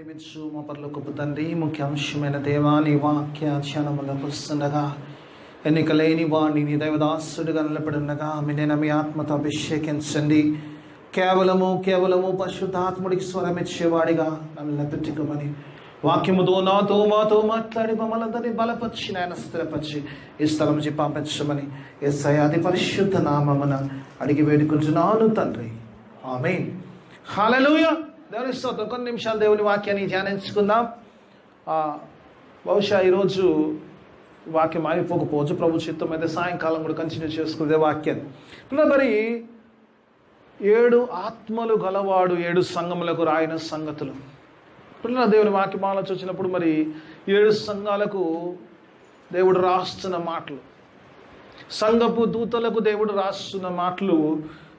ప్రేమించు మా పరలోకపు తండ్రి, ముఖ్యాంశమైన దేవా, నీ వాక్య ధ్యానములకు వస్తుండగా ఎన్నికలేని వాడిని నీ దైవదాసుడిగా నిలబడి ఉండగా మీ ఆత్మతో అభిషేకించండి. కేవలము పరిశుద్ధాత్ముడికి స్వరమిచ్చేవాడిగా నన్ను పెట్టుకోమని వాక్యముతో నాతో మాతో మాట్లాడి మమ్మల్ని బలపరిచి నాయన స్థిరపరిచి ఈ స్థలం నుంచి పంపించమని యేసయ్య అతి పరిశుద్ధ నామమున అడిగి వేడుకుంటున్నాను తండ్రి, ఆమేన్. హల్లెలూయా. దేవుని స్తోత్రం. కొన్ని నిమిషాలు దేవుని వాక్యాన్ని ధ్యానించుకుందాం. బహుశా ఈరోజు వాక్యం అయిపోకపోవచ్చు, ప్రభు చిత్తం అయితే సాయంకాలం కూడా కంటిన్యూ చేసుకునే వాక్యాన్ని. మరి 7 ఆత్మలు గలవాడు 7 సంఘములకు రాయిన సంగతులు. పిల్లల దేవుని వాక్యం ఆలోచన వచ్చినప్పుడు మరి 7 సంఘాలకు దేవుడు రాస్తున్న మాటలు, సంఘపు దూతలకు దేవుడు రాస్తున్న మాటలు,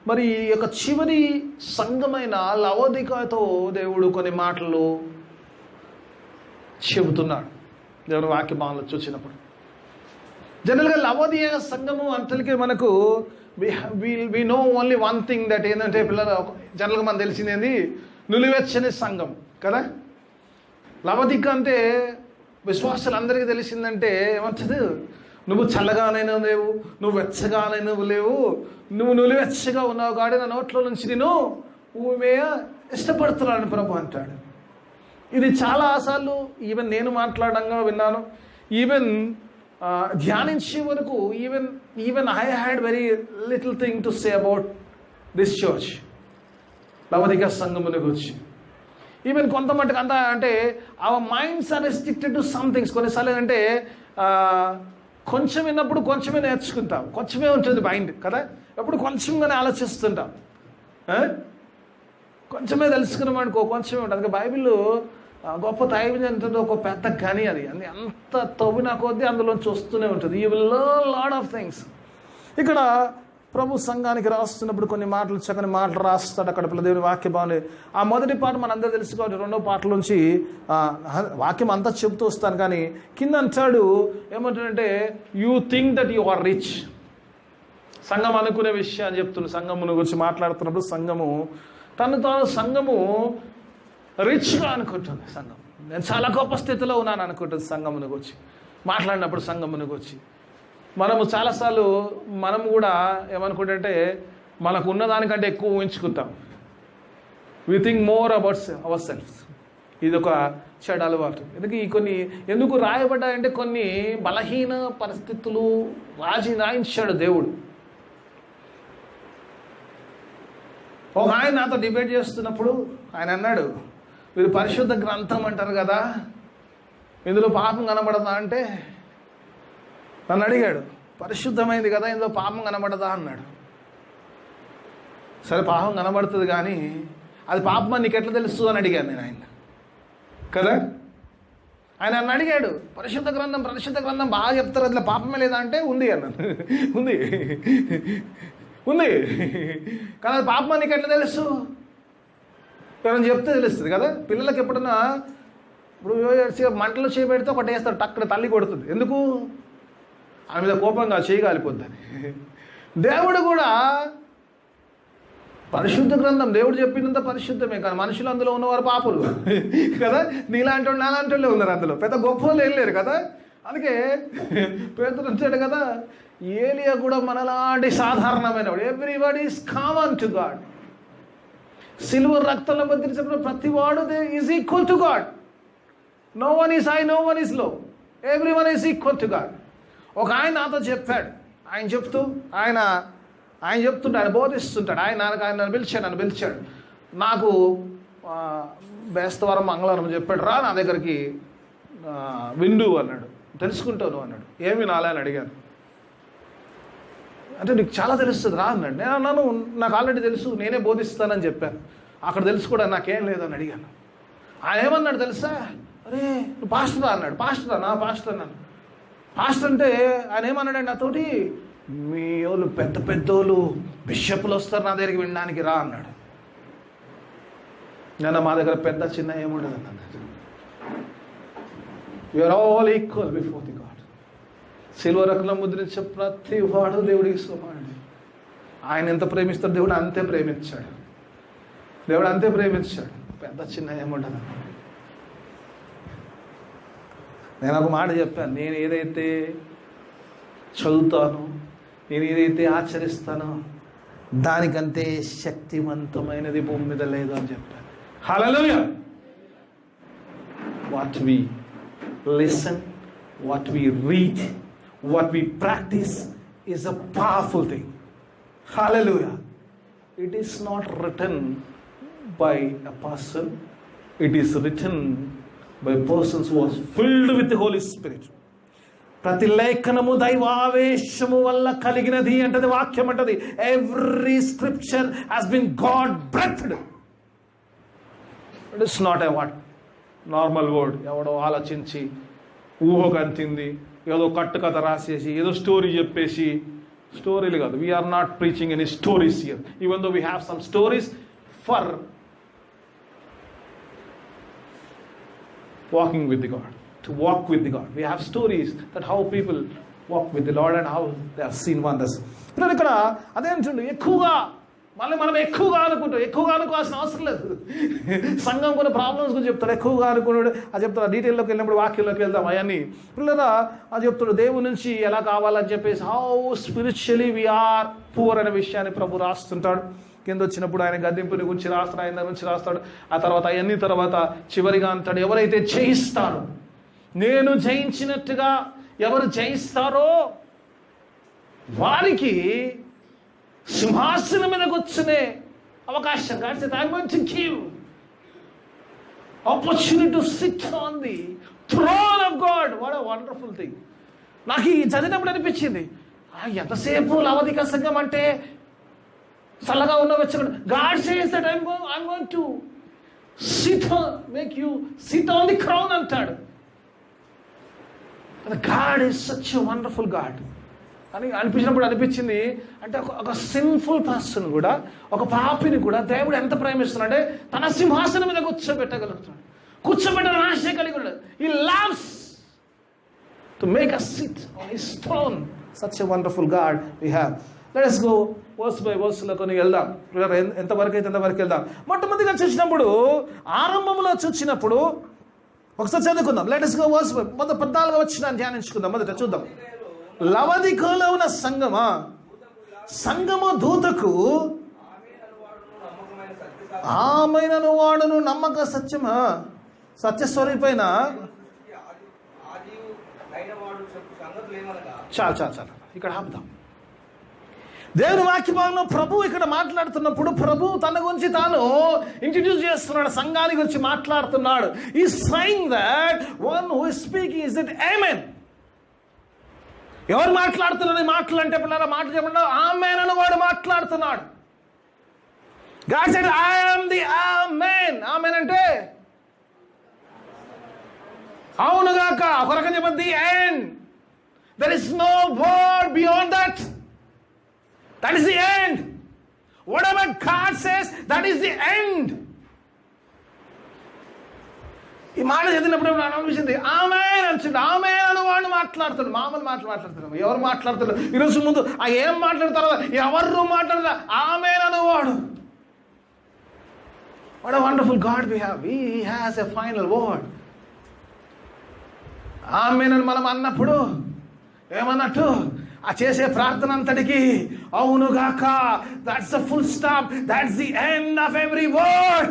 మరి ఈ యొక్క చివరి సంఘమైన లవోదికతో దేవుడు కొన్ని మాటలు చెబుతున్నాడు. దేవుని వాక్యం ఆలోచన వచ్చినప్పుడు జనరల్గా లవోదిక సంఘము అంతలికే మనకు we know only one thing, that ఏంటంటే పిల్లలు జనరల్గా మనకు తెలిసింది నులివెచ్చని సంఘం కదా. లవోదిక అంటే విశ్వాసులందరికీ తెలిసిందంటే ఏమంటది, నువ్వు చల్లగానైనా లేవు, నువ్వు వెచ్చగానైనా లేవు, నువ్వు నులివెచ్చగా ఉన్నావు కాబట్టి నా నోట్లో నుంచి నేను ఊమేయ ఇష్టపడుతున్నాను ప్రభు అంటాడు. ఇది చాలాసార్లు ఈవెన్ నేను మాట్లాడంగా విన్నాను, ఈవెన్ ధ్యానించే వరకు even I had very little thing to say about this church, లవోదిక సంఘముని గురించి. ఈవెన్ కొంతమట్టుకు అంతా అంటే our minds are restricted to some things. కొన్నిసార్లు ఏంటంటే కొంచెం విన్నప్పుడు కొంచెమే నేర్చుకుంటాం, కొంచెమే ఉంటుంది మైండ్ కదా, ఎప్పుడు కొంచెంగానే ఆలోచిస్తుంటాం, కొంచెమే తెలుసుకున్నాం అనుకో కొంచెమే ఉంటుంది. అందుకే బైబిల్ గొప్ప దైవం అంటే ఒక పెద్ద గని, అది అంత తవ్విన కొద్దీ అందులోంచి వస్తూనే ఉంటుంది. You will learn lot of things. ఇక్కడ ప్రభు సంఘానికి రాస్తున్నప్పుడు కొన్ని మాటలు చక్కని మాటలు రాస్తాడు అక్కడ. పిల్ల దేవుని వాక్య బాగుంది. ఆ మొదటి పాట మనందరూ తెలుసుకోవాలి. 2వ పాటల నుంచి వాక్యం అంతా చెబుతూ వస్తాను, కానీ కింద అంటాడు ఏమంటాడంటే, you think that you are rich. సంఘం అనుకునే విషయాన్ని చెప్తున్న సంఘమును గురించి మాట్లాడుతున్నప్పుడు సంఘము రిచ్గా అనుకుంటుంది. సంఘం నేను చాలా గొప్ప స్థితిలో ఉన్నాను అనుకుంటుంది సంఘమును గురించి మాట్లాడినప్పుడు. సంఘమును గురించి మనము చాలాసార్లు మనము కూడా ఏమనుకుంటే మనకు ఉన్నదానికంటే ఎక్కువ ఊహించుకుంటాం. We think more about our selfs. ఇది ఒక చెడు అలవాటు. ఎందుకు రాయబడ్డాయంటే కొన్ని బలహీన పరిస్థితులు రాయించాడు దేవుడు. ఒక ఆయన నాతో డిబేట్ చేస్తున్నప్పుడు ఆయన అన్నాడు, మీరు పరిశుద్ధ గ్రంథం అంటారు కదా, ఇందులో పాపం కనబడదా అంటే నన్ను అడిగాడు. పరిశుద్ధమైంది కదా, ఇందులో పాపం కనబడదా అన్నాడు. సరే పాపం కనబడుతుంది కానీ అది పాపం అని నీకు ఎట్లా తెలుసు అని అడిగాను నేను ఆయన కదా. ఆయన నన్ను అడిగాడు, పరిశుద్ధ గ్రంథం బాగా చెప్తారు, అందులో పాపమే లేదా అంటే ఉంది అన్నాను. ఉంది కానీ అది పాపం అని నీకు ఎట్లా తెలుసు, ఎవరైనా చెప్తే తెలుస్తుంది కదా. పిల్లలకి ఎప్పుడన్నా ఇప్పుడు మంటలు చేయబెడితే ఒకటి వేస్తాడు, టక్కడ తల్లి కొడుతుంది. ఎందుకు? ఆమె మీద కోపంగా చేయగలిపోద్దని. దేవుడు కూడా పరిశుద్ధ గ్రంథం, దేవుడు చెప్పినంత పరిశుద్ధమే, కానీ మనుషులు అందులో ఉన్నవారు పాపులు కదా. నీలాంటి వాళ్ళు నాలాంటి వాళ్ళే ఉన్నారు అందులో, పెద్ద గొప్ప వాళ్ళు ఏం లేరు కదా. అందుకే పేతురు అంటాడు కదా, ఏలియా కూడా మనలాంటి సాధారణమైన వాడు. Everybody is common to God. Silver రక్తంలో ముద్రించబడిన ప్రతి వాడు is equal to God. No one is high, no one is low, every one is equal to God. ఒక ఆయన నాతో చెప్పాడు, ఆయన చెప్తుంటే ఆయన బోధిస్తుంటాడు. నన్ను పిలిచాడు. నాకు బేస్తవారం మంగళవారం చెప్పాడు, రా నా దగ్గరికి విండు అన్నాడు, తెలుసుకుంటాను అన్నాడు. ఏమి వినాలి అని అడిగాను. అంటే నీకు చాలా తెలుస్తుంది రా అన్నాడు. నేను అన్నాను, నాకు ఆల్రెడీ తెలుసు, నేనే బోధిస్తానని చెప్పాను. అక్కడ తెలుసుకోవడం నాకేం లేదని అడిగాను. ఆయన ఏమన్నాడు తెలుసా, అరే నువ్వు పాస్టరా అన్నాడు. పాస్టర్ అన్నాను. పాస్టర్ అంటే ఆయన ఏమన్నాడండి నాతోటి, మీ వాళ్ళు పెద్దోళ్ళు బిషప్లు వస్తారు నా దగ్గరికి వినడానికి రా అన్నాడు. నేను మా దగ్గర పెద్ద చిన్న ఏముండదు అన్నాడు. You're all equal before the God. Silver రక్తంలో ముద్రించే ప్రతి వాడు దేవుడికి సమానుడు. ఆయన ఎంత ప్రేమిస్తాడు, దేవుడు అంతే ప్రేమించాడు. పెద్ద చిన్న ఏముండదు. నేను ఒక మాట చెప్పాను, నేను ఏదైతే చదువుతానో, నేను ఏదైతే ఆచరిస్తానో దానికంటే శక్తివంతమైనది భూమి మీద లేదు అని చెప్పాను. Hallelujah. What we listen, what we read, what we practice is a powerful thing. Hallelujah. It is not written by a person, it is written by persons who are filled with the Holy Spirit. ప్రతి లేఖనము దైవావేశము వల్ల కలిగినది అంటది వాక్యం అంటది. Every scripture has been God breathed. It is not a what normal word. ఎవడో ఆలోచించి ఊహకంతింది ఏదో కట్టుకథ రాసేసి ఏదో స్టోరీ చెప్పేసి, స్టోరీలు కాదు. We're not preaching any stories here, even though we have some stories for walking with the God, to walk with the God. We have stories that how people walk with the Lord and how they have seen wonders. ఇప్పుడు ఇక్కడ అదే అంటుండే, ఎక్కువగా మళ్ళీ మనం ఎక్కువగా అనుకోవాల్సిన అవసరం లేదు. సంఘం కొన్ని ప్రాబ్లమ్స్ గురించి చెప్తాడు, ఎక్కువగా అనుకున్నాడు అది చెప్తాడు. డీటెయిల్లోకి వెళ్ళినప్పుడు వాక్యంలోకి వెళ్దాం అవన్నీ. పిల్లరా అది చెప్తాడు, దేవుని నుంచి ఎలా కావాలని చెప్పేసి హౌ స్పిరిచువలీ వీఆర్ పూర్ అనే విషయాన్ని ప్రభు రాస్తుంటాడు. కింద వచ్చినప్పుడు ఆయన గద్దింపుని గురించి రాస్తాడు, ఆయన గురించి రాస్తాడు. ఆ తర్వాత అవన్నీ తర్వాత చివరిగా అంటాడు, ఎవరైతే జయిస్తారో, నేను జయించినట్టుగా ఎవరు జయిస్తారో వారికి సింహాసనం మీద కూర్చునే అవకాశం. God said, I'm going to give opportunity to sit on the throne of God. What a wonderful thing. నాకు ఈ చదివినప్పుడు అనిపించింది, ఎంతసేపు లవదిక సంఘం అంటే చల్లగా ఉన్న వచ్చాడు. God says that I'm going to make you sit on the crown అంటాడు. God is such a wonderful God అని అనిపించినప్పుడు అనిపించింది, అంటే ఒక సిన్ఫుల్ పర్సన్ కూడా, ఒక పాపిని కూడా దేవుడు ఎంత ప్రేమిస్తున్నాడే, తన సింహాసనం మీద కూర్చోబెట్టగలుగుతున్నాడు. కూర్చోబెట్టాలని ఆశ కలిగి ఉన్నాడు. He loves to make us sit on his throne. Such a wonderful God we have. Let us go verse by verse లో కొన్ని వెళ్దాం. ఎంతవరకు అయితే ఎంతవరకు వెళ్దాం. మొట్టమొదటిగా చూసినప్పుడు, ఆరంభంలో చూసినప్పుడు ఒకసారి చదువుకుందాం. Let us go verse by 14వ వచనాన్ని ధ్యానించుకుందాం. మొదట చూద్దాం. లవదికలో ఉన్న సంగము దూతకు ఆమెనను వాడును నమ్మక సత్యమా సత్యస్వరూపైన చాలు ఇక్కడ ఆపుదాం. దేవుని వాక్యభాగంలో ప్రభు ఇక్కడ మాట్లాడుతున్నప్పుడు ప్రభు తన గురించి తాను ఇంట్రడ్యూస్ చేస్తున్నాడు, సంఘాన్ని గురించి మాట్లాడుతున్నాడు. ఈ saying that one who is speaking is that amen. ఎవరు మాట్లాడుతున్నారు మాటలు అంటే పిల్లల మాటలు చెప్పండి, ఆమేన్ అని వాడు మాట్లాడుతున్నాడు. God said, I am the amen. ఆమేన్ అంటే అవునుగాక. ఒక రకం చెప్పండి, the end. There is no word beyond that. That is the end. Whatever God says, that is the end. ఈ మాట చదివినప్పుడు అనిపించింది, ఆమేన్ అంటుంది. ఆమేన్ అని వాడు మాట్లాడుతాడు. మామూలు మాట్లాడుతున్నాం. ఎవరు మాట్లాడుతారు ఈరోజు ముందు ఏం మాట్లాడతారో ఎవరు మాట్లాడతారు, ఆమేన్ అని వాడు. What a wonderful God we have. He has a final word. ఆమేన్ అని మనం అన్నప్పుడు ఏమన్నట్టు, ఆ చేసే ప్రార్థన అంతటికి అవునుగాక. That's the full stop. That's the end of every word.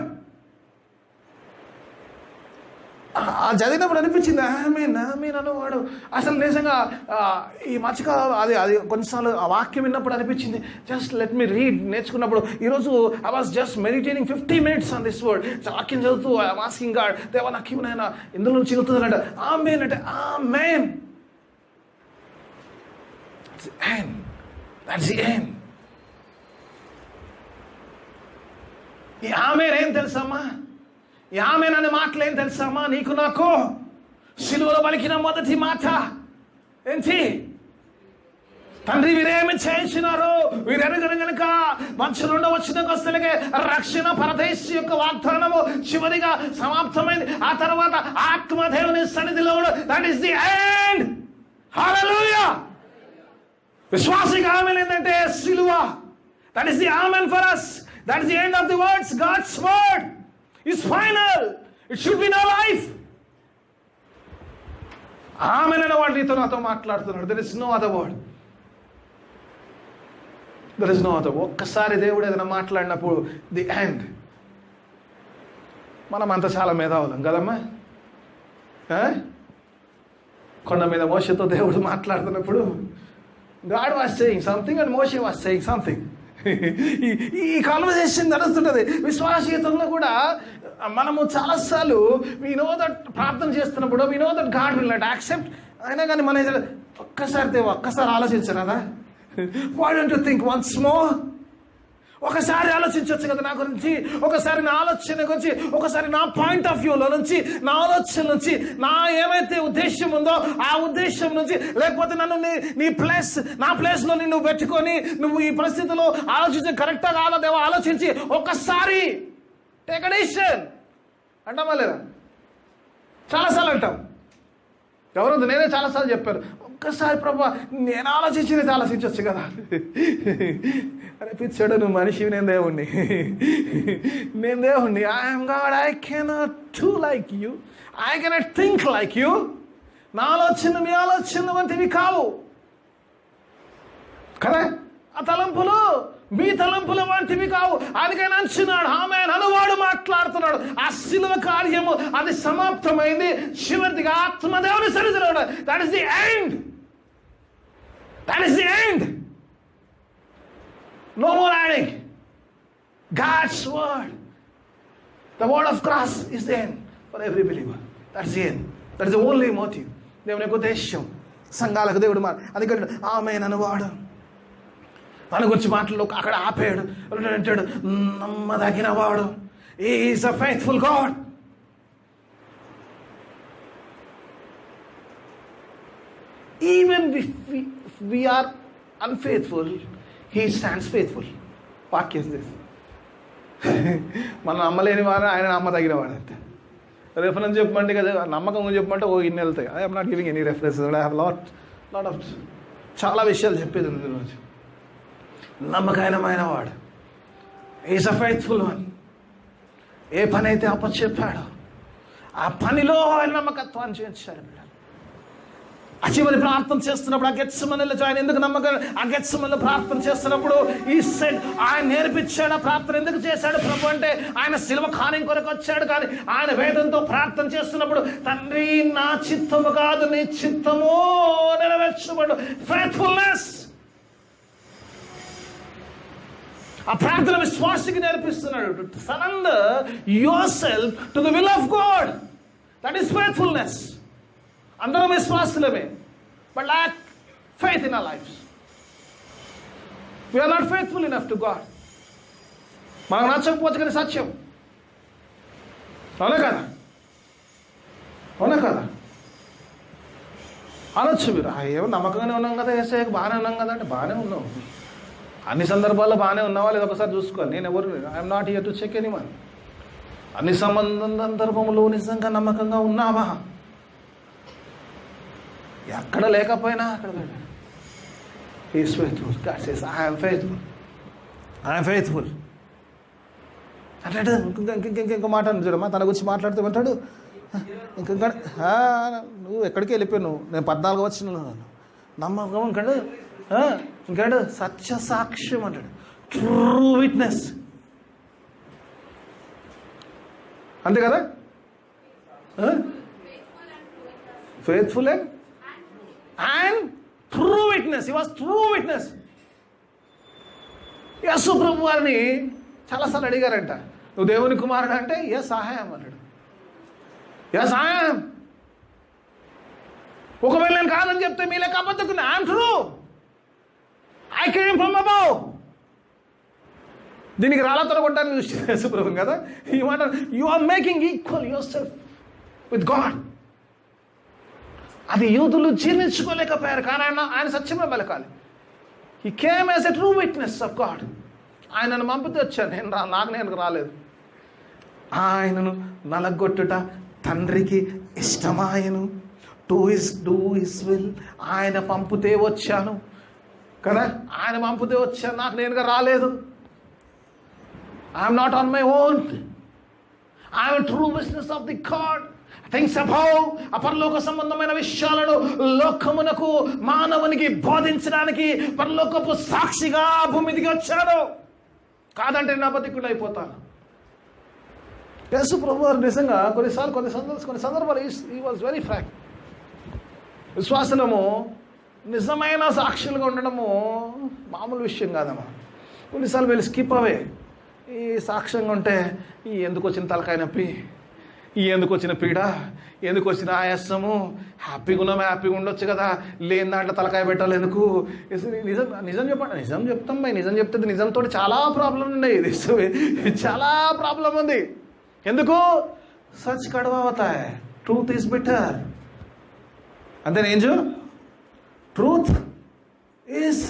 చదివినప్పుడు అనిపించింది ఆమేన్ అనేవాడు. అసలు నిజంగా ఈ మధ్యకాలంలో అది కొన్నిసార్లు ఆ వాక్యం విన్నప్పుడు అనిపించింది, జస్ట్ లెట్ మీ రీడ్ నేర్చుకున్నప్పుడు ఈరోజు I was just meditating 50 minutes on this word. వాక్యం చదువుతూ ఐఎమ్ ఆస్కింగ్ గాడ్, దేవా నాకు ఏమైనా ఇందులో నుంచి వెళ్తుందంట. ఆమేన్ అంటే ఆమేన్. That's the end. ఈ ఆమేన్ ఏం తెలుసమ్మా? ఈ ఆమేన్ అనే మాటలు ఏం తెలుసమ్మా నీకు నాకు? సిలువలో పలికిన మొదటి మాట ఏంటి? తండ్రి వీరేమి చేయించినారు, వీరెరగని గనుక మంచు నుండి వచ్చిన వస్తువులకే రక్షణ పరదేశి యొక్క వాగ్దానము చివరిగా సమాప్తమైంది. ఆ తర్వాత ఆత్మదేవుని సన్నిధిలో దట్ ఈస్ ది ఎండ్. హల్లెలూయా. విశ్వాసికి ఆమేన్ ఏంటంటే సిలువ. That is the amen for us. That is the end of the words. God's word is final. It should be in our life. ఆమెనైనా వాడు నీతో నాతో మాట్లాడుతున్నాడు. There is no other word. There is no other. ఒక్కసారి దేవుడు ఏదైనా మాట్లాడినప్పుడు the end. మనం అంత చాలా మేధావులం కదమ్మా. కొండ మీద మోషేతో దేవుడు మాట్లాడుతున్నప్పుడు God was saying something and మోషే వాస్ సేయింగ్ సంథింగ్. ఈ కాన్వర్సేషన్ నడుస్తుంటుంది. విశ్వాసీయతంలో కూడా మనము చాలాసార్లు వి నో దట్ ప్రార్థన చేస్తున్నప్పుడు we know that God will not accept. అయినా కానీ మన ఒక్కసారి ఆలోచించరాదా? Why don't you think once more? ఒకసారి ఆలోచించవచ్చు కదా నా గురించి, ఒకసారి నా ఆలోచన గురించి, ఒకసారి నా పాయింట్ ఆఫ్ వ్యూలో నుంచి, నా ఆలోచన నుంచి, నా ఏమైతే ఉద్దేశం ఉందో ఆ ఉద్దేశం నుంచి, లేకపోతే నన్ను నా ప్లేస్లో నిన్ను పెట్టుకొని నువ్వు ఈ పరిస్థితిలో ఆలోచించి కరెక్టా కాదా దేవా ఆలోచించి ఒకసారి టేక్ అ డెసిషన్ అంటామా లేదా? చాలాసార్లు అంటాం. ఎవరో నేనే చాలాసార్లు చెప్పారు, ఒక్కసారి ప్రభా నేను ఆలోచించినది ఆలోచించవచ్చు కదా. అరే పిచ్చాడు, నువ్వు మనిషివి, నేను దేవుణ్ణి. I'm God, I cannot do like you, I cannot think like you. నా ఆలోచన మీ ఆలోచన వంటివి కావు కదా. ఆ తలంపులు మీ తలంపుల వంటివి కావు. అందుకని అంచున్నాడు. ఆమె అనువాడు మాట్లాడుతున్నాడు. ఆ శిలువ కార్యము అది సమాప్తమైంది. చివరిగా ఆత్మదేవుని సరిదిలో. That is the end. That is the end. No more adding. God's word, the word of cross is the end for every believer. That's the end. That is the only motive. దేవుని యొక్క ఉద్దేశం సంఘాలకు దేవుడు అందుకంటే ఆమె అనువాడు తన గురించి మాటలు అక్కడ ఆపాడు. అంటాడు నమ్మదగిన వాడు. He is a faithful God. Even if we are unfaithful, he stands faithful. వాక్యం this. మనం నమ్మలేని వాడు, ఆయన నమ్మదగిన వాడు అంటే. రెఫరెన్స్ చెప్పమంటే కదా, నమ్మకం చెప్పమంటే ఇన్ని వెళ్తాయి. I'm not giving any references. I have lot of చాలా విషయాలు చెప్పేది ఉంది ఈరోజు. నమ్మకమైన వాడు, ఈజ్ అ ఫెయిత్ఫుల్ వన్. ఏ పని అయితే అప్పచెప్పాడో ఆ పనిలో ఆయన నమ్మకత్వాన్ని చేర్చాడు. ఆ చివరి ప్రార్థన చేస్తున్నప్పుడు ఆ గెత్సెమనీలో ఆయన ఎందుకు నమ్మకం? ఆ గెత్సెమనీలో ప్రార్థన చేస్తున్నప్పుడు ఈ సెడ్ ఆయన నేర్పించాడు. ఆ ప్రార్థన ఎందుకు చేశాడు ప్రభు అంటే ఆయన శిలువ కాని కొరకు వచ్చాడు. కానీ ఆయన వేదంతో ప్రార్థన చేస్తున్నప్పుడు తండ్రి నా చిత్తము కాదు నీ చిత్తము నెరవేర్చబడు. ఫెయిత్ఫుల్నెస్. ఆ ప్రార్థన విశ్వాసికి నేర్పిస్తున్నాడు. Surrender your self to the will of God. That is faithfulness. అందరం విశ్వాసులమే, but lack faith in our lifes. We are not faithful enough to God. మనకు నచ్చకపోవచ్చు కానీ సత్యం. అవునా కదా? అవునా కదా? అనొచ్చు మీరు, ఏమో నమ్మకంగానే ఉన్నాం కదా, ఏసయ్యకు బాగానే ఉన్నాం కదా అంటే బాగానే ఉన్నాం. అన్ని సందర్భాల్లో బాగానే ఉన్నావా లేదా ఒకసారి చూసుకోవాలి. నేను I'm not here to check anyone. అన్ని సందర్భంలో నిజంగా నమ్మకంగా ఉన్నావా? ఎక్కడ లేకపోయినా అక్కడ is faithful. God says I'm faithful, I'm faithful అంటే ఇంకో మాట చూడమ్మా. తన గురించి మాట్లాడుతూ ఉంటాడు. ఇంకా నువ్వు ఎక్కడికి వెళ్ళిపోయావు, నువ్వు నేను 14 వచ్చిన నమ్మకం ఇంకాడు. ఇంకాడు సత్య సాక్ష్యం అంటాడు. True witness. అంతే కదా? Faithful and true witness. He was true witness. Yesu ప్రభు వారిని చాలాసార్లు అడిగారంట, నువ్వు దేవుని కుమారుడు అంటే ఎస్ ఐ యామ్ అన్నాడు. Yes I am. ఒకవేళ నేను కాదని చెప్తే మీ లెక్క అబద్ధకున్నా. I'm true. I came from above. దీనికి రాళ్ళతో కొట్టడానికి చూస్తే యేసు ప్రభు కదా. You are making equal yourself with God. అది యూదులు జీర్ణించుకోలేకపోయారు. కానీ ఆయన సత్యంలో పలకాలి. He came as a true witness of God. ఆయనను పంపితే వచ్చాను నాకు నేను రాలేదు. ఆయనను నలగొట్టుట తండ్రికి ఇష్టమాయను. Do his will. ఆయన పంపితే వచ్చాను కదా. ఆయన పంపితే వచ్చాను, నాకు నేనుగా రాలేదు. I'm not on my own. I'm true witness of the God. Things above, అపరలోక సంబంధమైన విషయాలను లోకమునకు మానవునికి బోధించడానికి పరలోకపు సాక్షిగా భూమిదికి వచ్చాడు. కాదంటే నా బతికుడు అయిపోతాను. యేసు ప్రభువారు నిజంగా కొన్ని సందర్భాలు ఈ వాజ్ వెరీ ఫ్రాంక్. విశ్వాసము నిజమైన సాక్షులుగా ఉండడము మామూలు విషయం కాదమ్మా. కొన్నిసార్లు వీళ్ళు స్కిప్ అవే. ఈ సాక్ష్యంగా ఉంటే ఈ ఎందుకు వచ్చిన తలకాయ నొప్పి, ఈ ఎందుకు వచ్చిన పీడ, ఎందుకు వచ్చిన ఆయాసము, హ్యాపీగా ఉండొచ్చు కదా, లేని దాంట్లో తలకాయ పెట్టాలి ఎందుకు? నిజం చెప్పండి. నిజం చెప్తాం భయ్, నిజం చెప్తే నిజంతో చాలా ప్రాబ్లం ఉన్నాయి. ఇది చాలా ప్రాబ్లం ఉంది. ఎందుకు? సచ్ కడవా అవుతాయి, ట్రూత్ ఈజ్ బెటర్. అంతేనా ఏంజు? Truth is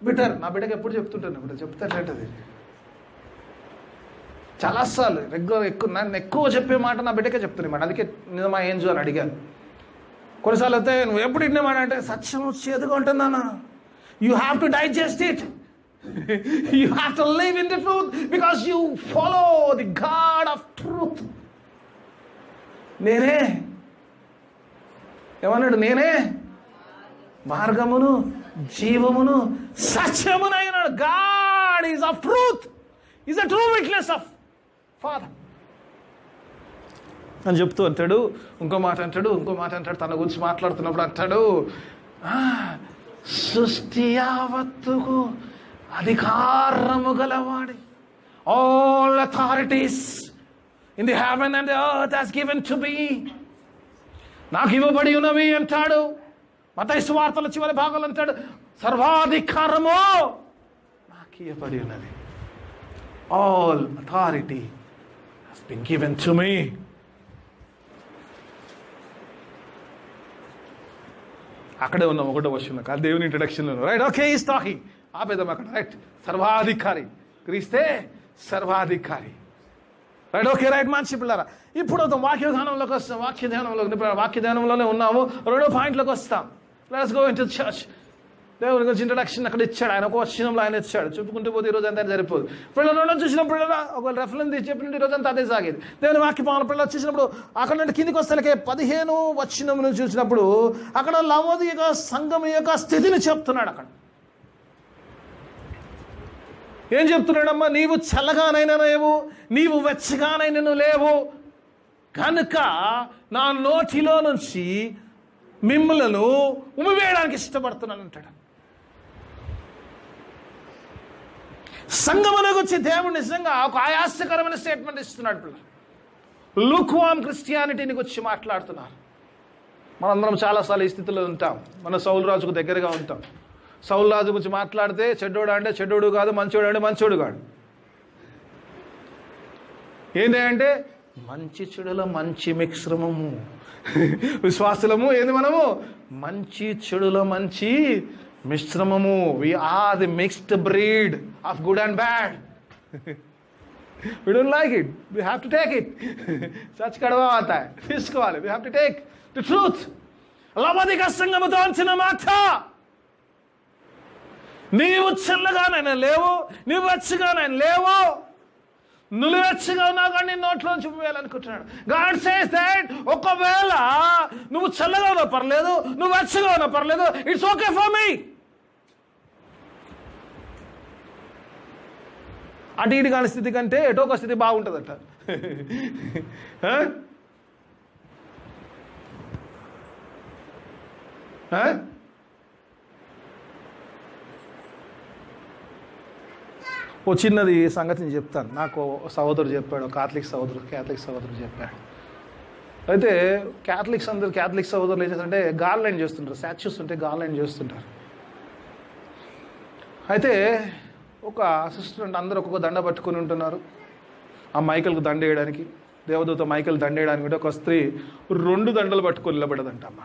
better. నా బిడ్డకి ఎప్పుడు చెప్తుంటాను, ఇప్పుడు చెప్తానంటది చాలాసార్లు రెగ్యులర్ నన్ను ఎక్కువ చెప్పే మాట నా బిడ్డకే చెప్తున్నామాట. అందుకే నిజమా ఏంజు అని అడిగాను. కొన్నిసార్లు అయితే నువ్వు ఎప్పుడు ఇన్నమాట అంటే సత్యం చేదుగా ఉంటుందన్నా. You have to digest it. You have to live in the truth because you follow the God of truth. నేనే ఏమన్నాడు? నేనే మార్గమును జీవమును సత్యమునైనాడు. God is of truth. He is a true witness of Father అని చెప్తూ అంటాడు. ఇంకో మాట అంటాడు. తన గురించి మాట్లాడుతున్నప్పుడు అంటాడు, సృష్టి యావత్తుకు అధికారము గలవాడి, all authorities in the heaven and the earth has given to me. నాకు ఇవ్వబడి ఉన్నవి అంటాడు. మత్తయి సువార్తల చివరి భాగంలో అంటాడు, సర్వాధికారము నాకు ఇవ్వబడి ఉన్నది. All authority has been given to me. అక్కడే ఉన్నాం 1వ వచనంలో, కాదు దేవుని ఇంట్రడక్షన్లో. Right, okay, is talking. ఆపేద్దాం అక్కడ. రైట్, సర్వాధికారి, క్రీస్తే సర్వాధికారి. Right, okay, right. మంచి పిల్లరా, ఇప్పుడు వాక్యధ్యానంలోకి వస్తాం. వాక్యధ్యానంలోనే ఉన్నాము. 2వ పాయింట్లోకి వస్తాం. Let's go into church. దేవుని గురించి ఇంట్రడక్షన్ అక్కడ ఇచ్చాడు ఆయన. ఒక వచనంలో ఆయన ఇచ్చాడు. చెప్పుకుంటూ పోతే ఈరోజు అంతా సరిపోదు. పిల్లలు 2 చూసినప్పుడు ఒక రెఫరెన్స్ చెప్పినట్టు ఈరోజు అంతా అదే సాగేది. దేవుని వాక్య పిల్లలు చూసినప్పుడు అక్కడ నుండి కిందికి వస్తే 15వ వచనం చూసినప్పుడు అక్కడ లవోదియ సంఘం యొక్క స్థితిని చెప్తున్నాడు. అక్కడ ఏం చెప్తున్నాడమ్మా? నీవు చల్లగానైనా లేవు, నీవు వెచ్చగానైనా లేవు, కనుక నా నోటిలో నుంచి మిమ్మలను ఉమివేయడానికి ఇష్టపడుతున్నాను అంటాడు. సంగమునకు వచ్చి దేవుడు నిజంగా ఒక ఆయాసకరమైన స్టేట్మెంట్ ఇస్తున్నాడు. పిల్లలు లూక్వామ్ క్రిస్టియానిటీని వచ్చి మాట్లాడుతున్నారు. మనందరం చాలాసార్లు ఈ స్థితిలో ఉంటాం. మన సౌలు రాజుకు దగ్గరగా ఉంటాం. సౌలు రాజు గురించి మాట్లాడితే చెడ్డోడు అంటే చెడ్డోడు కాదు, మంచోడు అంటే మంచోడు కాదు. ఏంటంటే మంచి చెడుల మంచి మిశ్రమము. విశ్వాసులము ఏంది? మనము మంచి చెడుల మంచి మిశ్రమము. We are the mixed breed of good and bad. We don't like it. We have to take it. సచ్ కడవా అవుతాయి, తీసుకోవాలి. We have to take the truth. లవోదిక సంఘముతో అంచిన మాట, నీవు చల్లగానైనా లేవు, నీవు వెచ్చగానైనా లేవు, నులివెచ్చగా ఉన్నావు కానీ నోట్లోంచి వేయాలనుకుంటున్నాడు. గాడ్ సేస్ దట్ ఒకవేళ నువ్వు చల్లగా ఉన్నా పర్లేదు, నువ్వు వెచ్చగా ఉన్నా పర్లేదు, ఇట్స్ ఓకే ఫర్ మీ. అటు ఇటు కాని స్థితి కంటే ఎటో ఒక స్థితి బాగుంటుందట. ఓ చిన్నది సంగతిని చెప్తాను. నాకు సహోదరుడు చెప్పాడు, క్యాథలిక్ సహోదరుడు చెప్పాడు. అయితే క్యాథలిక్ సహోదరులు ఏం చేస్తారంటే గార్లైన్ చేస్తుంటారు. స్టాచ్యూస్ ఉంటే గార్లైన్ చేస్తుంటారు. అయితే ఒక సిస్టర్ అందరూ ఒక్కొక్క దండ పట్టుకుని ఉంటున్నారు. ఆ మైకల్కి దండ వేయడానికి, దేవదూత మైకల్ దండ వేయడానికి ఒక స్త్రీ 2 దండలు పట్టుకొని నిలబడదంట. అమ్మ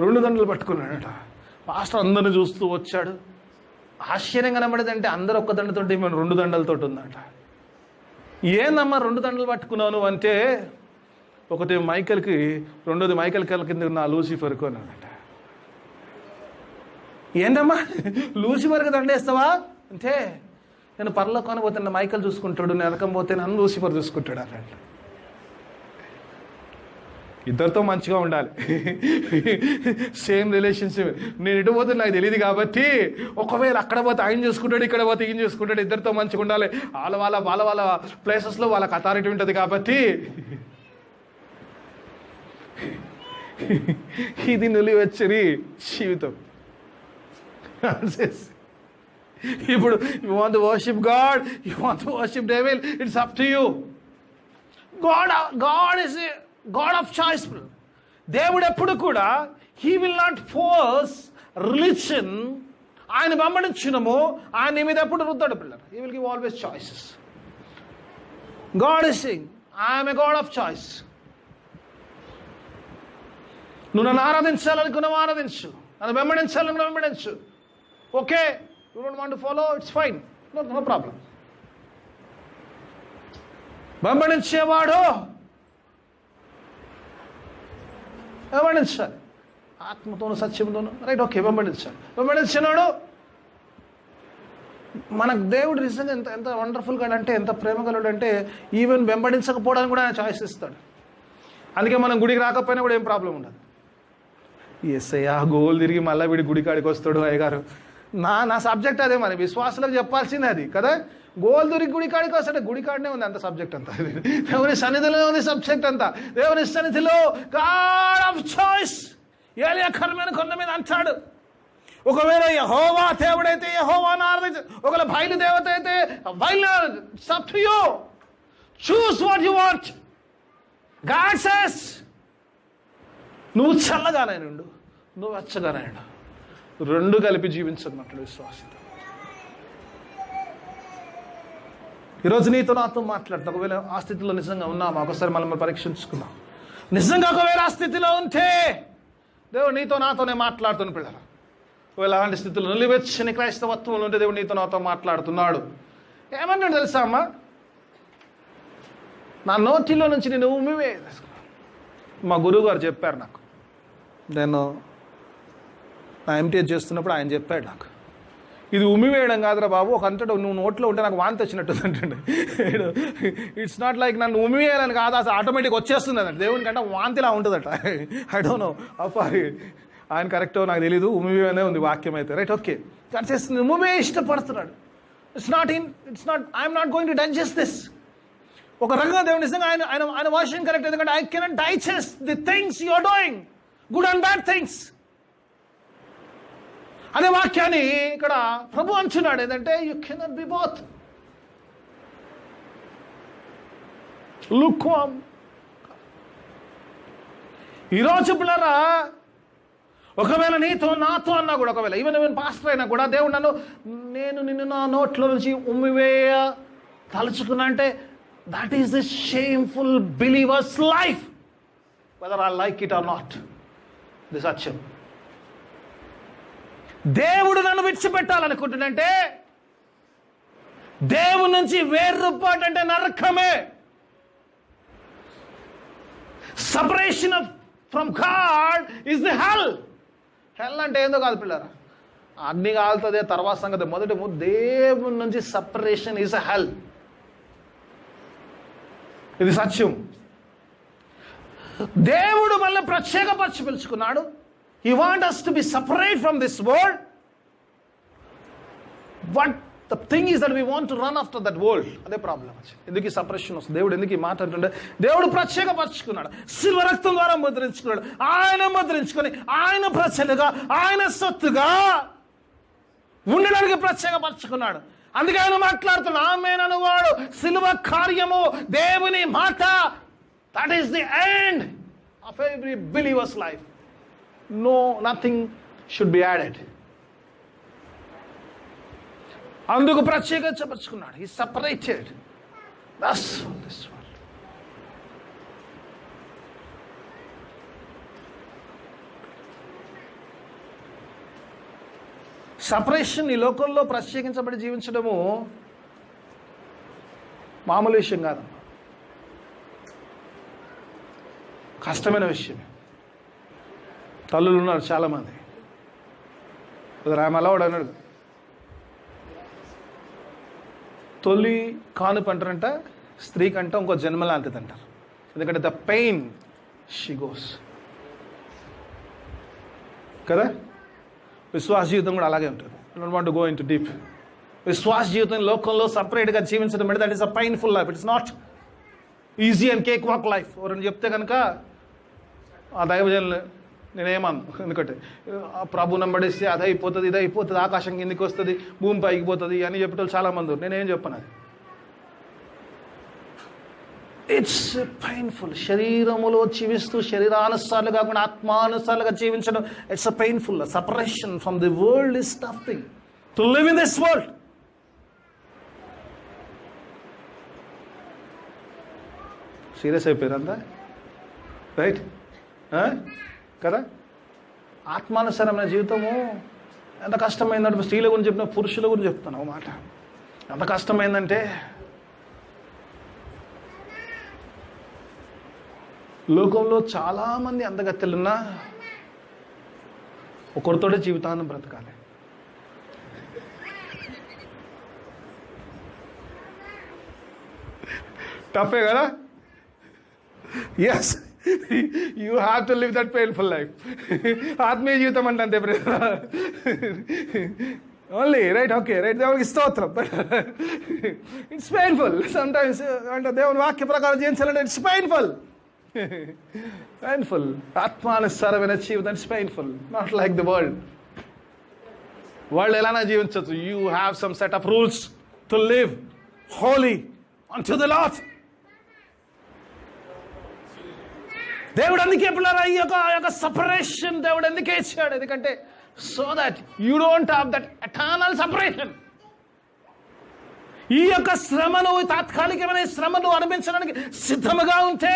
2 దండలు పట్టుకున్నాడట. పాస్టర్ అందరిని చూస్తూ వచ్చాడు. ఆశ్చర్యంగా కనబడేదంటే అందరూ ఒక్క దండతో మేము 2 దండలతో ఉందట. ఏందమ్మా 2 దండలు పట్టుకున్నావు నువ్వు అంటే, ఒకటి మైకల్కి, రెండోది మైకల్ కింద ఉన్న లూసిఫర్కు అన్నాడట. ఏంటమ్మా లూసిఫర్కి దండేస్తావా అంటే, నేను పరలోకానికి పోతే మైకల్ చూసుకుంటాడు, నరకం పోతే నన్ను లూసిఫర్ చూసుకుంటాడు అన్నట్టు. ఇద్దరితో మంచిగా ఉండాలి. Same relationship. నేను ఇటు పోతే నాకు తెలియదు కాబట్టి, ఒకవేళ అక్కడ పోతే ఆయన చూసుకుంటాడు, ఇక్కడ పోతే ఈయన చూసుకుంటాడు, ఇద్దరితో మంచిగా ఉండాలి. వాళ్ళ ప్లేసెస్లో వాళ్ళకి అథారిటీ ఉంటుంది కాబట్టి ఇది నులివెచ్చని జీవితం. ఇప్పుడు you want to worship God, you want to worship devil, it's up to you. God is God of choice. దేవుడు ఎప్పుడు కూడా he will not force religion. ఆయన వెంబడించినము ఆయన మీద ఎప్పుడు రుద్దాడు పిల్లలు. He will give always choices. God is saying I'm a God of choice. నువ్వు నన్ను ఆరాధించాలనుకున్నావు ఆరాధించు, నన్ను వెంబడించాలనుకున్న వెంబడించు. Okay, you don't want to follow, it's fine, no problem. వెంబడించేవాడు వెంబడించాలి, ఆత్మతోను సత్యంతోను. రైట్, ఓకే, వెంబడించాలి. వెంబడించినాడు. మనకు దేవుడు నిజంగా ఎంత ఎంత వండర్ఫుల్గా అంటే, ఎంత ప్రేమగలుడు అంటే, ఈవెన్ వెంబడించకపోవడానికి కూడా ఆయన చాయిస్ ఇస్తాడు. అందుకే మనం గుడికి రాకపోయినా కూడా ఏం ప్రాబ్లం ఉండదు. ఎస్ఐ గోల్ తిరిగి మళ్ళీ వీడి గుడి కాడికి వస్తాడు అయ్యగారు. నా సబ్జెక్ట్ అదే, మరి విశ్వాసులకు చెప్పాల్సిందే అది కదా. గోల్ తిరిగి గుడి కాడికి వస్తాడు, గుడి కాడనే ఉంది అంత సబ్జెక్ట్ అంతా. దేవుని సన్నిధిలో ఉంది సబ్జెక్ట్ అంతా. దేవుని సన్నిధిలో గాడ్ ఆఫ్ చాయిస్. ఏలియా కర్మేలు కొండ మీద అంటాడు, ఒకవేళ యెహోవా దేవుడైతే యెహోవాను ఆరాధించు, ఒకవేళ బయలు దేవత అయితే బయలు. Up to you, choose what you want. God says నువ్వు చల్లగానే ఉండు, నువ్వు వెచ్చగానే ఉండు, రెండు కలిపి జీవించన్నట్లు విశ్వాసంతో. ఈరోజు నీతో నాతో మాట్లాడుతా. ఒకవేళ ఆ స్థితిలో నిజంగా ఉన్నామా ఒకసారి మనం పరీక్షించుకుందాం. నిజంగా ఒకవేళ ఆ స్థితిలో ఉంటే దేవుడు నీతో నాతోనే మాట్లాడుతున్న పిల్లలు. ఒకవేళ అలాంటి స్థితిలో నిలివెచ్చని క్రైస్తవత్వంలో ఉంటే దేవుడు నీతో నాతో మాట్లాడుతున్నాడు. ఏమన్నాడు తెలుసా అమ్మా? నా నోటిలో నుంచి నేను ఉమ్మివే. మా గురువు గారు చెప్పారు నాకు. నేను నా ఎంటీఎస్ చేస్తున్నప్పుడు ఆయన చెప్పాడు నాకు, ఇది ఉమ్మివేయడం కాదురా బాబు, ఒక అంతటా నువ్వు నోట్లో ఉంటే నాకు వాంతి వచ్చినట్టు అంటుండే. ఇట్స్ నాట్ లైక్ నన్ను ఉమ్మివేయాలని కాదు, అసలు ఆటోమేటిక్ వచ్చేస్తుంది అన్నట్టు. దేవుని కంటే వాంతిలా ఉంటుందట. ఐ డోంట్ నో అఫ్ ఆయన కరెక్టో నాకు తెలీదు. ఉమ్మివేనే ఉంది వాక్యం అయితే. రైట్, ఓకే, చేస్తుంది. ఉమ్మివే ఇష్టపడుతున్నాడు. It's not I'm not going to digest this. ఒక రకంగా దేవుడు నిజంగా ఆయన వర్షన్ కరెక్ట్. ఎందుకంటే I cannot digest the things you are doing, good and bad things. అనే వాక్యాన్ని ఇక్కడ ప్రభు అంటున్నాడు. ఏంటంటే యు కెనాట్ బి బోత్. లుక్వామ్. ఈరోజు పిల్లరా, ఒకవేళ నీతో నాతో అన్నా కూడా, ఒకవేళ ఈవెన్ పాస్టర్ అయినా కూడా, దేవుడు నేను నిన్ను నా నోట్లో నుంచి ఉమ్మివేయ తలుచుకున్నా అంటే, that is the shameful believer's life, whether I like it or not. This సత్యం. దేవుడు నన్ను విడిచిపెట్టాలనుకుంటున్నంటే, దేవుడి నుంచి వేర్రుపాటు అంటే నరకమే. Separation from God is the hell. Hell అంటే ఏందో కాదు పిల్లరా, అగ్ని కాలుతుంది తర్వాత సంగతి. మొదటి దేవుడి నుంచి సపరేషన్ ఈజ్ అ హెల్. ఇది సత్యం. దేవుడు మళ్ళీ ప్రత్యేకపరిచి పిలుచుకున్నాడు. He wants us to be separate from this world. But the thing is that we want to run after that world. అదే ప్రాబ్లం. ఎందుకు ఈ సపరేషన్ వస్తుంది? దేవుడు ఎందుకు ఈ మాట అంటుండే? దేవుడు ప్రత్యేకపరుచుకున్నాడు, శిల్వ రక్తం ద్వారా ముద్రించుకున్నాడు. ఆయన ముద్రించుకొని ఆయన ప్రజలుగా, ఆయన సొత్తుగా ఉండడానికి ప్రత్యేకపరుచుకున్నాడు. అందుకే ఆయన మాట్లాడుతున్నాడు, ఆమేన్ వాడు శిలువ కార్యము, దేవుని మాట. That is the end of every believers life. No, nothing should be added. అందుకు ప్రత్యేకించబరుచుకున్నాడు. He separated us from this world. Separation ఈ లోకంలో ప్రత్యేకించబడి జీవించడము మామూలు విషయం కాదు, కష్టమైన విషయం. తల్లులు ఉన్నారు చాలామంది. రామలవాడు అన్నాడు, తొలి కానుపు అంటారంట స్త్రీకంట ఇంకో జన్మలాంటిది అంటారు. ఎందుకంటే ద పెయిన్ షీ గోస్. కదా, విశ్వాస జీవితం కూడా అలాగే ఉంటుంది. I don't want to go in to deep. విశ్వాస జీవితం లోకంలో సపరేట్గా జీవించడం అంటే that is a painful life. It's not easy and cake walk life. ఎవరైనా చెప్తే కనుక ఆ దైవజనులు నేనేమన్నా, ఎందుకంటే ప్రభు నంబడిస్తే అది అయిపోతుంది, ఇది అయిపోతుంది, ఆకాశం కిందికి వస్తుంది, భూమి పైకి పోతుంది అని చెప్పేటోళ్ళు చాలామంది. నేనేం చెప్పను అది. It's painful. శరీరములో జీవిస్తూ శరీరానుసార్లు కాకుండా ఆత్మానుసారులుగా జీవించడం, it's a painful. Separation from the world is tough thing to live in this world. Serious అయిపోయారు అంతా, రైట్? కదా, ఆత్మానుసారమైన జీవితము ఎంత కష్టమైందంటే, స్త్రీల గురించి చెప్పిన, పురుషుల గురించి చెప్తాను ఒక మాట. ఎంత కష్టమైందంటే లోకంలో చాలామంది అందగత్తెలున్నా ఒకరితోటే జీవితాన్ని బ్రతకాలి. టఫే కదా. Yes, you have to live that painful life. ఆత్మీయ జీవితం అంటే అంతే ఓన్లీ, రైట్? Okay, right. దేవునికి స్తోత్రం. It's painful sometimes. అంటే దేవుని వాక్య ప్రకారం జీవించాలంటే ఇట్స్ పెయిన్ఫుల్. పెయిన్ఫుల్. ఆత్మానుసారమైన జీవితం it's painful. Not like the world. World ఎలానా జీవించవచ్చు. You have some set of rules to live holy unto the Lord. దేవుడు అందుకే పిల్లరా ఈ యొక్క సపరేషన్ దేవుడు ఎందుకే ఇచ్చాడు? ఎందుకంటే so that you don't have that eternal separation. ఈ యొక్క శ్రమను, తాత్కాలికమైన శ్రమను అనుభవించడానికి సిద్ధముగా ఉంటే,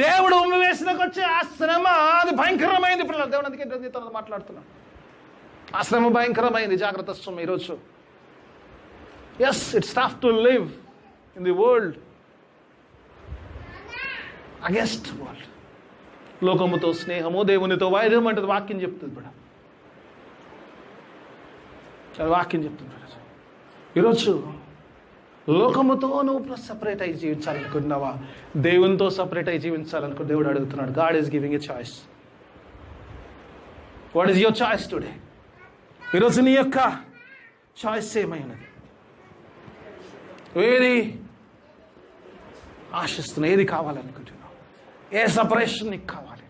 దేవుడు ఉమ్మివేసినకు వచ్చే ఆ శ్రమ అది భయంకరమైంది పిల్లలు. దేవుడు అందుకే నీతో మాట్లాడుతున్నాను. ఆ శ్రమ భయంకరమైంది. జాగ్రత్త శ్రమ ఈరోజు. Yes, it's tough to live in the world against world. లోకముతో స్నేహము, దేవునితో వైద్యం అంటే వాక్యం చెప్తుంది మేడం. వాక్యం చెప్తుంది మేడం. ఈరోజు లోకముతో నువ్వు సపరేట్ అయ్యి జీవించాలనుకుంటున్నావా? దేవునితో సపరేట్ అయ్యి జీవించాలనుకో దేవుడు అడుగుతున్నాడు. God is giving a choice. What is your choice today? ఈరోజు నీ యొక్క చాయిస్ ఏమైనది? ఏది ఆశిస్తున్నావు? ఏది కావాలనుకుంటున్నావు? ఏ సపరేషన్ నీకు కావాలి?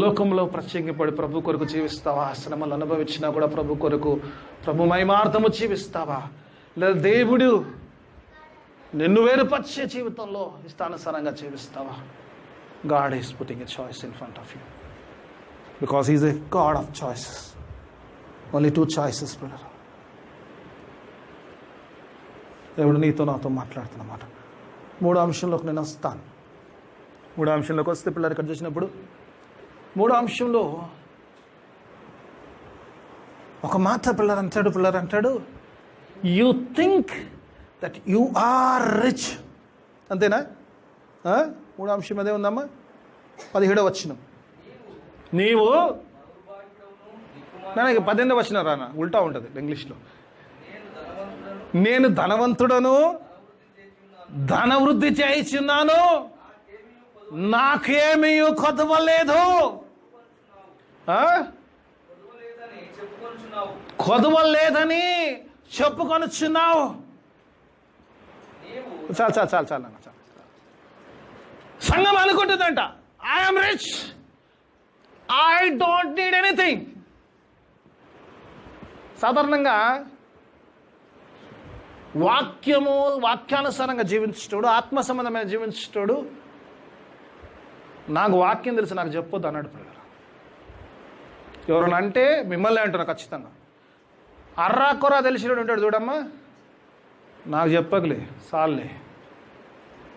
లోకంలో ప్రత్యేకపడి ప్రభు కొరకు జీవిస్తావా? శ్రమలు అనుభవించినా కూడా ప్రభు కొరకు, ప్రభు మహిమార్థము జీవిస్తావా? లేదా దేవుడు నిన్ను వేరుపరిచే జీవితంలో ఇష్టానుసారంగా జీవిస్తావా? God is putting a choice in front of you because he is a God of choices. Only 2 choices brother. దేవుడు నీతో నాతో మాట్లాడుతున్నమాట. 3వ అంశంలోకి నేను వస్తాను. 3వ అంశంలోకి వస్తే పిల్లలు ఇక్కడ చూసినప్పుడు 3వ అంశంలో ఒక మాట పిల్లలు అంటాడు you think that you are rich. అంతేనా? 3వ అంశం అదే ఉందమ్మా. 17వ వచనం. నీవు, నాకు 18వ వచనం రానా, ఉల్టా ఉంటుంది ఇంగ్లీష్లో. నేను ధనవంతుడను, ధనవృద్ధి చేయించున్నాను, నాకేమీ కొదవలేదు. కొదవలేదని చెప్పుకొనుచున్నావు. చాలు. సంఘం అనుకుంటుందంట I'm rich, I don't need anything. సాధారణంగా వాక్యానుసారంగా జీవించేటోడు, ఆత్మ సంబంధమైన జీవించేటోడు, నాకు వాక్యం తెలుసు నాకు చెప్పొద్దు అన్నాడు పిల్లలు. ఎవరైనా అంటే మిమ్మల్ని అంటున్నా ఖచ్చితంగా. అర్రాకొరా తెలిసినోడు ఉంటాడు చూడమ్మా, నాకు చెప్పకలే,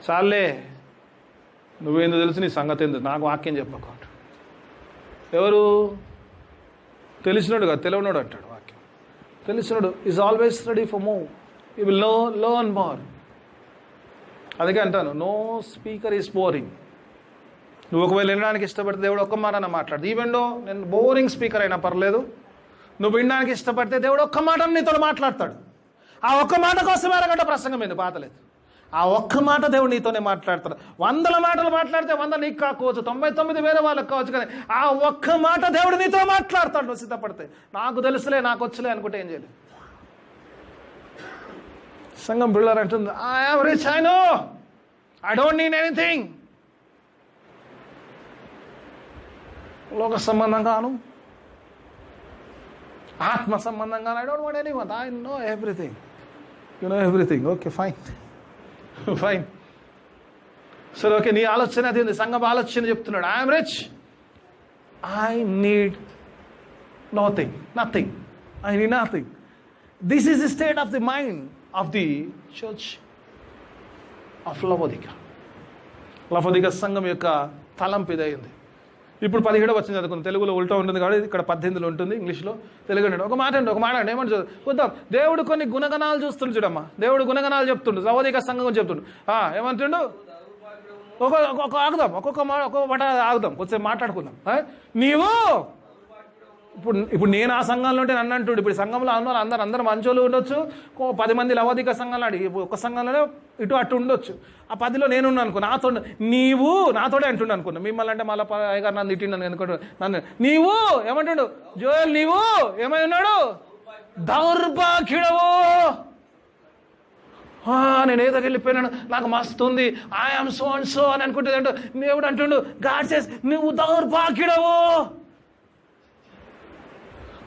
చాలే నువ్వేందో తెలుసు, నీ సంగతి ఏందో, నాకు వాక్యం చెప్పకు. ఎవరు? తెలిసినోడు కాదు, తెలియనోడు అంటాడు. వాక్యం తెలిసినోడు is always ready for move. You will learn more. అందుకే అంటాను, నో స్పీకర్ ఈజ్ బోరింగ్. నువ్వు ఒకవేళ వినడానికి ఇష్టపడితే దేవుడు ఒక్క మాట మాట్లాడు. ఈవెండో నేను బోరింగ్ స్పీకర్ అయినా పర్లేదు, నువ్వు వినడానికి ఇష్టపడితే దేవుడు ఒక్క మాట నీతో మాట్లాడతాడు. ఆ ఒక్క మాట కోసం 2 గంట ప్రసంగం ఏంది, పాతలేదు. ఆ ఒక్క మాట దేవుడు నీతోనే మాట్లాడతాడు. 100 మాటలు మాట్లాడితే 100 నీకు కాకపోవచ్చు, 99 వేరే వాళ్ళకి కావచ్చు, కానీ ఆ ఒక్క మాట దేవుడు నీతో మాట్లాడతాడు. నువ్వు సిద్ధపడితే. నాకు తెలుసులే, నాకు వచ్చులే అనుకుంటే ఏం చేయలేదు. సంఘం బిళ్ళర్ అంటుంది, I'm rich, I know, I don't need anything. లోక సంబంధంగాను ఆత్మ సంబంధంగాను I don't want anyone, I know everything. You know everything. Okay, fine fine. సరే, ఓకే, నీ ఆలోచన అది ఉంది. సంఘం ఆలోచన చెప్తున్నాడు, I'm rich, I need nothing, I need nothing. This is the state of the mind of the church of Laodicea సంఘం యొక్క తలంపు ఇదైంది. ఇప్పుడు 17 వచ్చింది చదువుకుంది. తెలుగులో ఉల్టా ఉంటుంది కాబట్టి ఇక్కడ 18లో ఉంటుంది, ఇంగ్లీష్లో. తెలుగు ఒక మాట అండి ఏమంటే చూద్దాం. దేవుడు కొన్ని గుణగణాలు చూస్తుండు చూడమ్మా. దేవుడు గుణగణాలు చెప్తుండు, లవోదిక సంఘం చెప్తుండు. ఏమంటుండు? ఒక్కొక్క మాట ఆగుదాం, కొంచెం మాట్లాడుకుందాం. నీవు ఇప్పుడు నేను ఆ సంఘంలో ఉంటే నన్ను అంటుండు. ఇప్పుడు సంఘంలో అన్నారు అందరు మంచోళ్ళు ఉండొచ్చు, 10 మంది లవోదిక సంఘంలో అడిగి ఒక సంఘంలోనే ఇటు అటు ఉండొచ్చు. ఆ 10లో నేనున్నా అనుకో, నీవు నాతోడే అంటుండు అనుకున్నా. మిమ్మల్ని అంటే మళ్ళీ అయ్యగారు నన్ను తిట్టిండు అనుకుంటా. నన్ను నీవు ఏమంటుండు? జోయల్ నీవు ఏమై ఉన్నాడు? దౌర్భాగ్యుడవు. నేను ఏదో వెళ్ళిపోయినాను, నాకు మస్తు ఉంది, ఐఎమ్ సో అండ్ సో అని అనుకుంటుంది. దేవుడు అంటుండు, గాడ్ సేస్ నువ్వు దౌర్భాగ్యుడవు.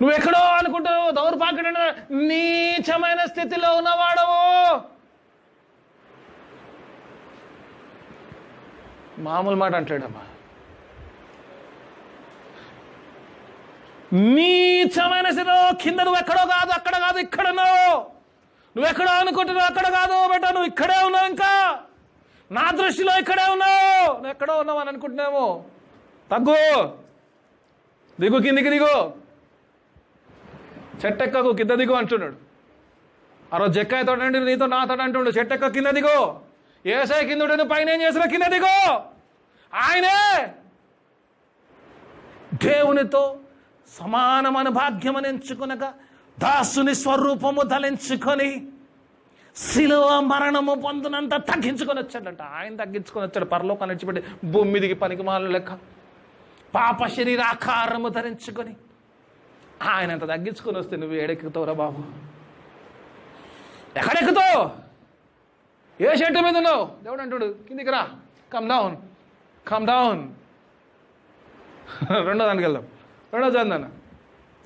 నువ్వెక్కడో అనుకుంటావు, దౌర్భాగ్యుడు, నీచమైన స్థితిలో ఉన్నవాడవు. మామూలు మాట అంటాడమ్మా. నీచమైన స్థితిలో కింద నువ్వెక్కడో కాదు, అక్కడ కాదు, ఇక్కడ ఉన్నావు. నువ్వెక్కడో అనుకుంటున్నావు, అక్కడ కాదు బెట, నువ్వు ఇక్కడే ఉన్నావు. ఇంకా నా దృష్టిలో ఇక్కడే ఉన్నావు. నువ్వు ఎక్కడో ఉన్నావు అని అనుకుంటున్నావు. తగ్గు, దిగు, కిందికి దిగు, చెట్టెక్కకు, కింద దిగు అంటున్నాడు. ఆ రోజు జక్కాయతో నీతో నాతో అంటుండు, చెట్టెక్క కింద దిగు. ఏసై కింద ఉంటే పైన ఏం చేసిన? కింద దిగు. ఆయనే దేవునితో సమానమైన భాగ్యమని ఎంచుకునగా దాసుని స్వరూపము ధరించుకొని శిలువ మరణము పొందునంత తగ్గించుకొని వచ్చాడంట. ఆయన తగ్గించుకొని వచ్చాడు, పరలోకాన్ని విడిచిపెట్టి భూమి మీదికి పనికిమాలిన లెక్క పాప శరీరాకారము ధరించుకొని ఆయన అంత తగ్గించుకొని వస్తే నువ్వు ఏడెక్కుతావురా బాబు? ఎక్కడెక్కుతావు? ఏ షెట్టు మీద ఉన్నావు? దేవుడు అంటుడు, కిందికి రా, కమ్ డౌన్, కమ్ డౌన్. రెండో దానికి వెళ్దాం. రెండో దాన్ని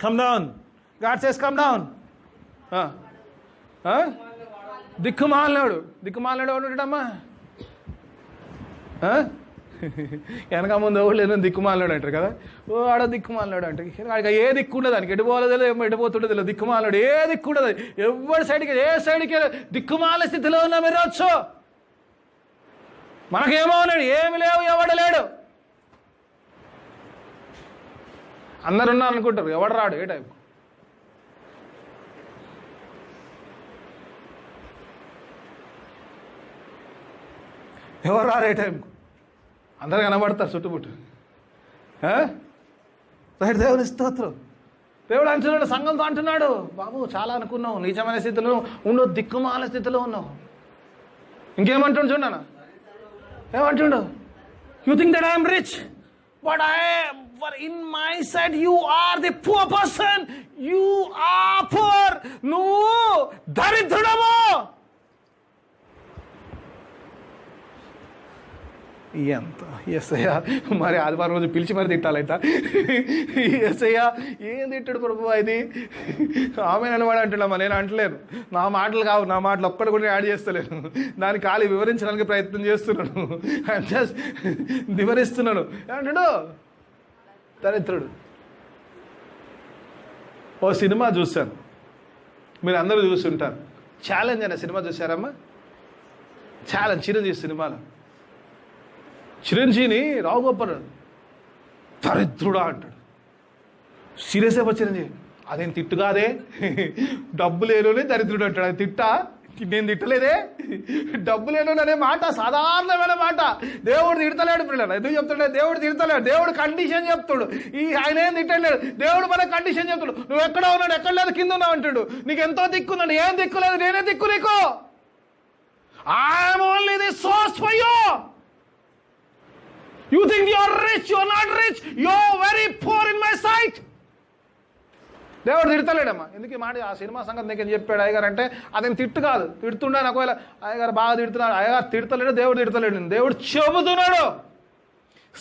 come down. God says come down. దిక్కుమాలినాడు ఉంటాడమ్మా. వెనక ముందు ఎవరు లేదు, దిక్కుమాలినాడు అంటారు కదా. ఆడ దిక్కుమాలినాడు అంటే ఏ దిక్కు ఉండదు, దానికి ఎడిపోలేదు, ఎడిపోతుండదు తెలియదు. దిక్కుమాలినాడు, ఏ దిక్కు ఉండదు, ఎవరి సైడ్కి ఏ సైడ్కి దిక్కుమాల స్థితిలో ఉన్నా మీరు వచ్చు. మనకేమో ఉన్నాడు, ఏమి లేవు, ఎవడు లేడు. అందరు ఉన్నారు అనుకుంటారు, ఎవడు రాడు. ఏ టైం ఎవరు రారు? ఏ టైంకు అందరు కనబడతారు చుట్టుముట్టు. రైట్, దేవుని స్తోత్రం. దేవుడు అంటున్నాడు, సంఘంతో అంటున్నాడు, బాబు చాలా అనుకున్నావు, నీచమైన స్థితిలో ఉండవు, దిక్కుమాల స్థితిలో ఉన్నావు. ఇంకేమంటుండు చూడన్నా, ఏమంటుండు? You think that I'm rich, but in my side you are the poor person. You are poor. నువ్వు దరిద్రుడము. ఎంత ఎస్ఐయా, మరి ఆదివారం రోజు పిలిచి మరి తిట్టాలైత. ఎస్ఐయా ఏం తిట్టాడు ప్రభు ఇది? ఆమె అనవాడు అంటున్నామా? నేను అంటలేను, నా మాటలు కావు, నా మాటలు ఒక్కటి కూడా యాడ్ చేస్తలేను. దాన్ని ఖాళీ వివరించడానికి ప్రయత్నం చేస్తున్నాను, జస్ట్ వివరిస్తున్నాను. ఏమంటాడు? దరిద్రుడు. ఓ సినిమా చూశాను, మీరు అందరూ చూస్తుంటారు, ఛాలెంజ్ అనే సినిమా చూశారమ్మా? ఛాలెంజ్, చిరంజీవి సినిమాలో చిరంజీవిని రావు గోపాల్ దరిద్రుడా అంటాడు. సీరియస్ అయిపో చిరంజీవి, అదేం తిట్టు కాదే, డబ్బు లేనోనే దరిద్రుడు అంటాడు. అది తిట్టా? నేను తిట్టలేదే. డబ్బు లేనోని అనే మాట సాధారణమైన మాట. దేవుడు తిడతలేడు పిల్లలు. ఎందుకు చెప్తాడు? దేవుడు తిడతలేడు, దేవుడు కండిషన్ చెప్తాడు. ఆయన ఏం తిట్టలేడు, దేవుడు మన కండిషన్ చెప్తాడు. నువ్వు ఎక్కడ ఉన్నాడు, ఎక్కడ లేదు, కింద ఉన్నావు అంటాడు. నీకు ఎంతో దిక్కుందండి. ఏం దిక్కు లేదు, నేనే దిక్కు నీకు. I'm source for you. You think you are rich, you are not rich, you are very poor in my sight. దేవుడు తిడతలేడమ్మా. ఎందుకు ఈ మాట? ఆ సినిమా సంగతి నీకేం చెప్పాడు అయ్యగారు అంటే అదేం తిట్టు కాదు. తిడుతున్నాను ఒకవేళ అయ్యగారు బాగా తిడుతున్నాడు, అయ్యగారు తిడతలేడు, దేవుడు తిడతలేడు. దేవుడు చెబుతున్నాడు,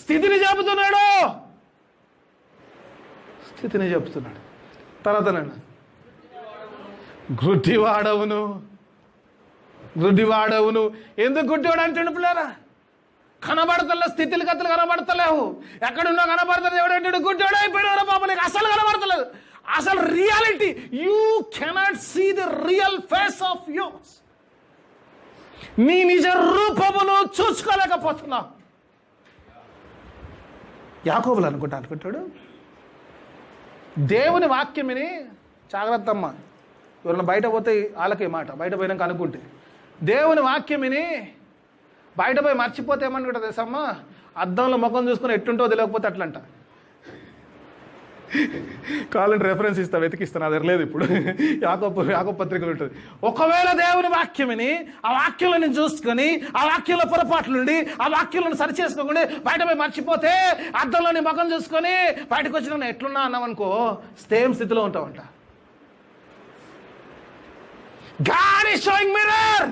స్థితిని చెబుతున్నాడు, స్థితిని చెబుతున్నాడు. తర్వాత నేను గుడ్డివాడవును, గుడ్డివాడవును. ఎందుకు గుడ్డివాడు అంటాడు పిల్లరా? కనబడతలే, స్థితిలు గతులు కనబడతలేవు, ఎక్కడున్నా కనబడతలేదు. దేవుడు అంటాడు గుడ్డివాడు అయిపోయినవరా పాప, నీకు అసలు కనబడతలేదు. అసలు reality, you cannot see the real face of yours. నీ నిజ రూపమును చూసుకోలేకపోతున్నావు. యాకోబులు అనుకుంటాడు దేవుని వాక్యం విని జాగ్రత్త అమ్మ. ఎవరైనా బయట పోతే వాళ్ళకే మాట, బయట పోయినాక అనుకుంటే దేవుని వాక్యం విని బయట పోయి మర్చిపోతే ఏమనుకుంటా తెలుసమ్మా, అద్దంలో ముఖం చూసుకుని ఎట్టుంటో తెలియకపోతే అట్లంట. కావాలంటే రెఫరెన్స్ ఇస్తా, వెతికిస్తాను, అది లేదు ఇప్పుడు. యాకోబు పత్రికలు ఉంటుంది. ఒకవేళ దేవుని వాక్యం విని ఆ వాక్యంలో చూసుకొని ఆ వాక్యంలో పొరపాట్లు నుండి ఆ వాక్యంలో సరి చేసుకోకుండా బయట పోయి మర్చిపోతే అద్దంలోని ముఖం చూసుకొని బయటకు వచ్చిన ఎట్లున్నా అన్నాం అనుకో, సేమ్ స్థితిలో ఉంటామంట. God is showing mirror.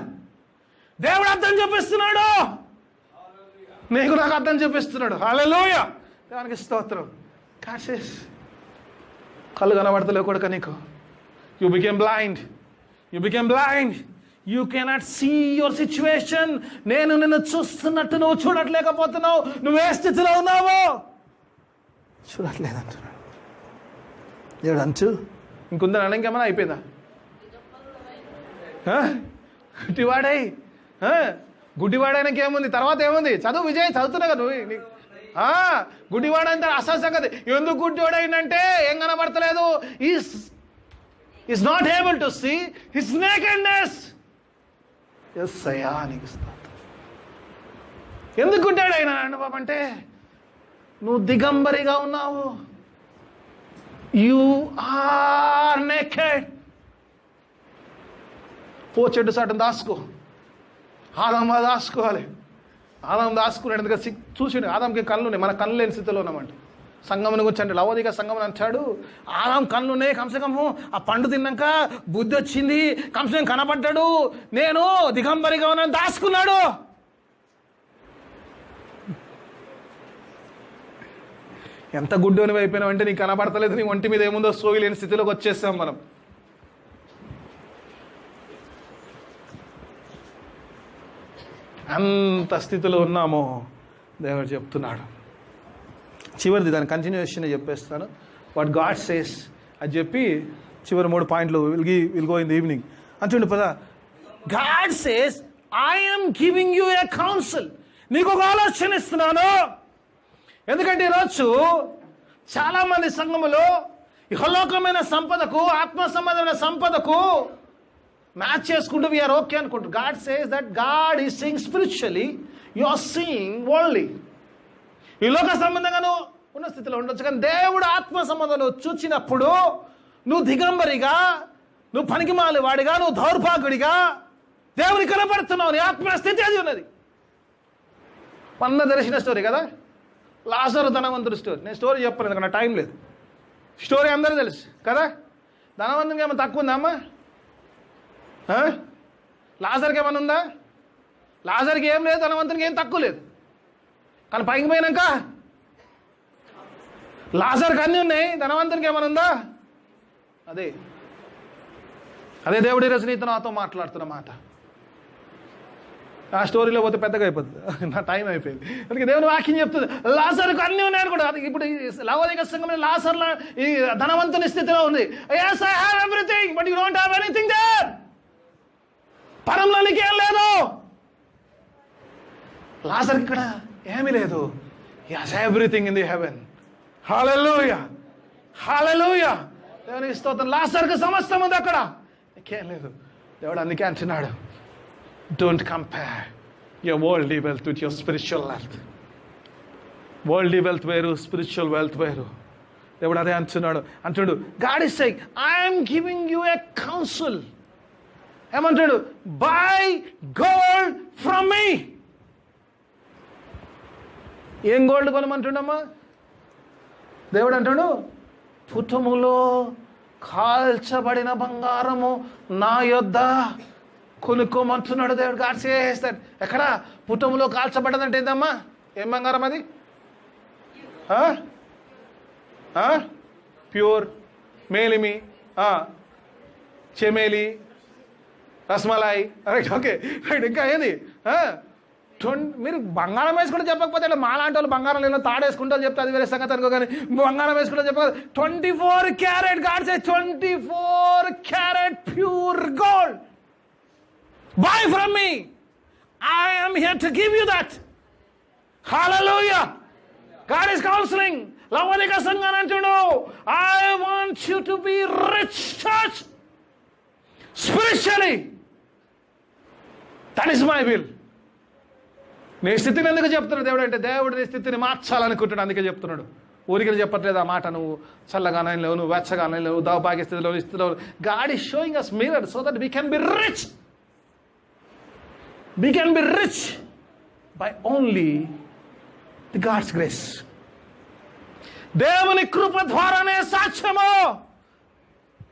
దేవుడు అర్థం చూపిస్తున్నాడు, నీకు నాకు అర్థం చూపిస్తున్నాడు. హల్లెలూయా, దేవునికి స్తోత్రం. God says, కళ్ళు కనబడతలేవు కొడుక నీకు. You became blind, you became blind, you cannot see your situation. నేను నిన్ను చూస్తున్నట్టు నువ్వు చూడట్లేకపోతున్నావు. నువ్వు ఏ స్థితిలో ఉన్నావో చూడట్లేదంటున్నాడు దేవుడు. అంచు ఇంకుందా? ఇంకేమైనా అయిపోయిందా? గుడ్డివాడై, గుడ్డివాడైనాక ఏముంది? తర్వాత ఏముంది? చదువు విజయ్, చదువుతున్నా కదా నువ్వు. గుడ్డివాడంటే అసలు సంగతి. ఎందుకు గుడ్డివాడైందంటే ఏం కనబడతలేదు. Is not able to see his nakedness. Yes అయ్యా నీకు స్తోత్రం. ఎందుకు గుడ్డాడైనా అండి బాబు అంటే, నువ్వు దిగంబరిగా ఉన్నావు. You are naked. పో చెట్టు సాటం దాసుకో. ఆదాం దాసుకోవాలి. ఆదాం దాసుకున్నాడు. ఎందుకంటే చూసిండు ఆదాంకి కళ్ళు ఉన్నాయి, మన కళ్ళు లేని స్థితిలో ఉన్నామంట. సంగముని గురించి అంటే లవోదిక సంగమని అంటాడు. ఆదాం కళ్ళు ఉన్నాయి, కంసకము ఆ పండు తిన్నాక బుద్ధి వచ్చింది, కంసం కనబడ్డాడు. నేను దిగంబరిగా ఉన్నాను, దాసుకున్నాడు. ఎంత గుడ్డోని అయిపోయినావు అంటే నీకు కనబడతలేదు, నీ ఒంటి మీద ఏముందో సోయి లేని స్థితిలోకి వచ్చేస్తాం మనం. అంత స్థితిలో ఉన్నామో దేవుడు చెప్తున్నాడు. చివరిది దాని కంటిన్యూషన్ చెప్పేస్తాను. వాట్ గాడ్ సేస్ అది చెప్పి చివరి 3 పాయింట్లు will go in the evening అంటుండే పదా. God says I am giving you A council. నీకు ఒక ఆలోచన ఇస్తున్నాను. ఎందుకంటే ఈరోజు చాలా మంది సంఘములో ఇహలోకమైన సంపదకు, ఆత్మ సంబంధమైన సంపదకు మ్యాచ్ చేసుకుంటూ వీఆర్ ఓకే అనుకుంటారు. God says that God is seeing spiritually, you are seeing worldly. ఈ లోక సంబంధంగా నువ్వు ఉన్న స్థితిలో ఉండొచ్చు, కానీ దేవుడు ఆత్మ సంబంధంలో చూచినప్పుడు నువ్వు దిగంబరిగా, నువ్వు పనికిమాలి వాడిగా, నువ్వు దౌర్భాగ్యుడిగా దేవుని కనపడుతున్నావు. నీ ఆత్మ స్థితి అది ఉన్నది. తెలిసిన స్టోరీ కదా, లాజరు ధనవంతుడి స్టోరీ. నేను స్టోరీ చెప్పను ఎందుకంటే టైం లేదు. స్టోరీ అందరూ తెలుసు కదా. ధనవంతునికి ఏమైనా తక్కువ ఉందా అమ్మా? లాజర్కి ఏమైనా ఉందా? లాజర్కి ఏం లేదు, ధనవంతునికి ఏం తక్కువ లేదు. కానీ పైకి పోయినాక లాజర్కి అన్నీ ఉన్నాయి, ధనవంతునికి ఏమైనా ఉందా? అదే దేవుడి ఈరోజు నీతో నాతో మాట్లాడుతున్న మాట. ఆ స్టోరీలో పోతే పెద్దగా అయిపోతుంది, నా టైం అయిపోయింది. అందుకే దేవుని వాక్యం చెప్తుంది లాజరుకు అన్నీ ఉన్నాయని కూడా. ఇప్పుడు లవోదిక సంఘంలో లాజర్ల ఈ ధనవంతుని స్థితిలో ఉంది. yes I have everything but you don't have anything there. పరంలో నీకేం లేదు. లాజర్కి ఇక్కడ ఏమీ లేదు. he has everything in the heaven. hallelujah hallelujah. దేవుని స్తోత్రం. లాజర్కి సమస్తం ఉంది అక్కడ, నీకేం లేదు. దేవుడు అందుకే అంటున్నాడు, don't compare your worldly wealth with your spiritual wealth. Worldly wealth వేరు, spiritual wealth వేరు. దేవుడు అదే అంటున్నాడు. God is saying, I am giving you a counsel. ఏమంటాడు? Buy gold from me. ఏం గోల్డ్ కొనమంటుండమ్మా? దేవుడు అంటాడు, పుటములో కాల్చబడిన బంగారము నా యొద్ద కొనుక్కోమంటున్నాడు దేవుడు. God says that. ఎక్కడ? పుటములో కాల్చబడ్డదంటే ఏందమ్మా? ఏం బంగారం అది? ప్యూర్, మేలిమి, చెమేలి, రస్మలాయి. Right, okay, right. ఇంకా ఏంది? మీరు బంగారం వేసుకుంటే చెప్పకపోతే మాలాంటి వాళ్ళు బంగారం లేదు తాడేసుకుంటా చెప్తే అది వేరే సంగతి అనుకో. కానీ బంగారం వేసుకుంటే చెప్పకపోతే 24 carrot, God say 24 carat pure gold. Buy from me. I am here to give you that. Hallelujah. God is counseling. లవోదిక సంఘాన్ని అంటుడు, I want you to be rich church spiritually. That is my will. నీ స్థితిని ఎందుకు చెప్తున్నాడు దేవుడు అంటే, దేవుడు నీ స్థితిని మార్చాలనుకుంటున్నాడు, అందుకే చెప్తున్నాడు. ఊరికి చెప్పట్లేదు ఆ మాట. నువ్వు చల్లగానే లేవు, నువ్వు వెచ్చగానే లేవు, దౌర్భాగ్య స్థితిలో స్థితిలో. God is showing us mirror so that we can be rich. We can be rich by only the God's grace. దేవుని కృప ద్వారానే సాక్ష్యము.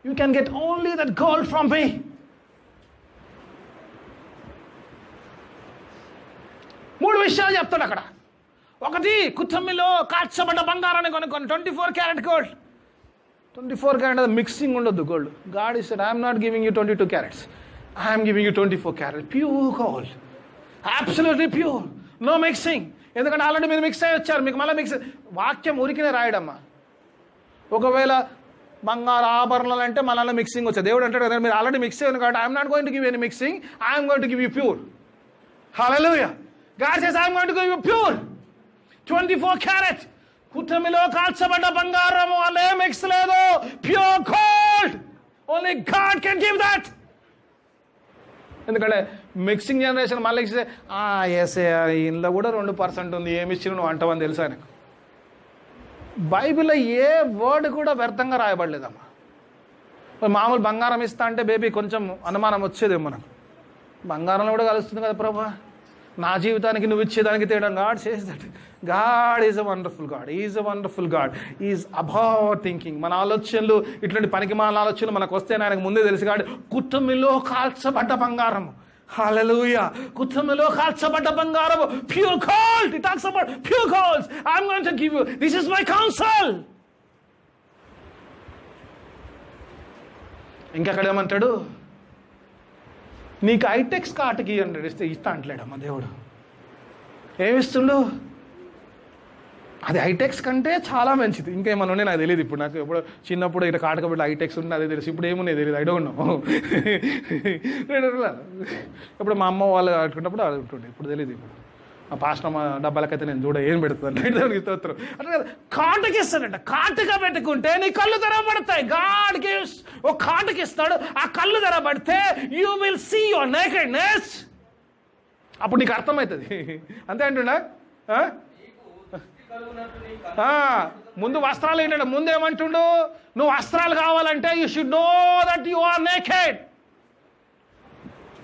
You can get only that gold from me. మూడు విషయాలు చెప్తాడు అక్కడ. ఒకటి, కుటుంబంలో కాల్చబడ్డ బంగారాన్ని కొనుక్కొని 24 క్యారెట్ గోల్డ్. 24 క్యారెట్ అది మిక్సింగ్ ఉండొద్దు gold. God is said, I'm not giving you 22 carats, I'm giving you 24 carat pure gold, absolutely pure, no mixing. ఎందుకంటే ఆల్రెడీ మీరు మిక్స్ అయ్యి వచ్చారు, మీకు మళ్ళీ మిక్స్. వాక్యం ఊరికినే రాయడమ్మా. ఒకవేళ బంగారు ఆభరణాలు అంటే మళ్ళీ మిక్సింగ్ వచ్చాయి. దేవుడు అంటాడు కదా, మీరు ఆల్రెడీ మిక్స్ అయ్యారు కాబట్టి I'm not going to give any mixing, I'm going to give you pure. Hallelujah. God says, I'm going to give you pure 24 carat. కుటమిలో కాల్చబడ్డ బంగారము, అలా మిక్స్ లేదు, pure gold. Only God can give that. ఎందుకంటే mixing generation మళ్ళీ ఇస్తే yes ఇందులో కూడా 2% ఉంది, ఏమి ఇచ్చిన నువ్వు అంటావని తెలుసా ఆయనకు. బైబిల్లో ఏ వర్డ్ కూడా వ్యర్థంగా రాయబడలేదమ్మా. మామూలు బంగారం ఇస్తా అంటే బేబీ కొంచెం అనుమానం వచ్చేదేమో మనకు. బంగారంలో కూడా కలుస్తుంది కదా ప్రభా, నా జీవితానికి నువ్వు ఇచ్చేదానికి తేడా. God says that. God is a wonderful God, is a wonderful God, is about thinking. మన ఆలోచనలు ఇట్లాంటి పనికి మన ఆలోచనలు మనకు వస్తే ఆయనకు ముందే తెలుసు. గాడ్ కుటుంబంలో కాల్చబడ్డ బంగారము. హల్లెలూయా. కుటుంబంలో కాల్చబడ్డ బంగారము, pure gold. It talks about pure gold. I'm going to give you, this is my counsel. ఇంకక్కడ ఏమంటాడు, నీకు ఐటెక్స్ కార్డుకి అంటాడు, ఇస్తా అంటలేడమ్మా దేవుడు. ఏమిస్తుండు? అది ఐటెక్స్ కంటే చాలా మంచిది. ఇంకేమన్నా ఉన్నాయి నాకు తెలియదు. ఇప్పుడు నాకు ఎప్పుడు చిన్నప్పుడు ఇట్లా కాటకబెట్టి ఐటెక్స్ ఉంటే అదే తెలుసు. ఇప్పుడు ఏమున్నాయి తెలియదు, ఐ డోంట్ నో. ఇప్పుడు మా అమ్మ వాళ్ళు ఆడుకున్నప్పుడు ఆడుకుంటుండే, ఇప్పుడు తెలియదు. ఇప్పుడు ఆ పాస్టమ్మ డబ్బాలకైతే నేను చూడ ఏం పెడుతుంది స్తోత్రం అంటే కాటుకి ఇస్తాడంట. కాటుగా పెట్టుకుంటే నీ కళ్ళు తెరవబడతాయి. God gives. ఓ కాటుకి ఇస్తాడు, ఆ కళ్ళు తెరవబడితే you will see your nakedness. అప్పుడు నీకు అర్థమవుతుంది. అంతే అంటున్నా. ముందు వస్త్రాలు ఏంటంటే, ముందేమంటుండు, నువ్వు వస్త్రాలు కావాలంటే you should know that you are naked.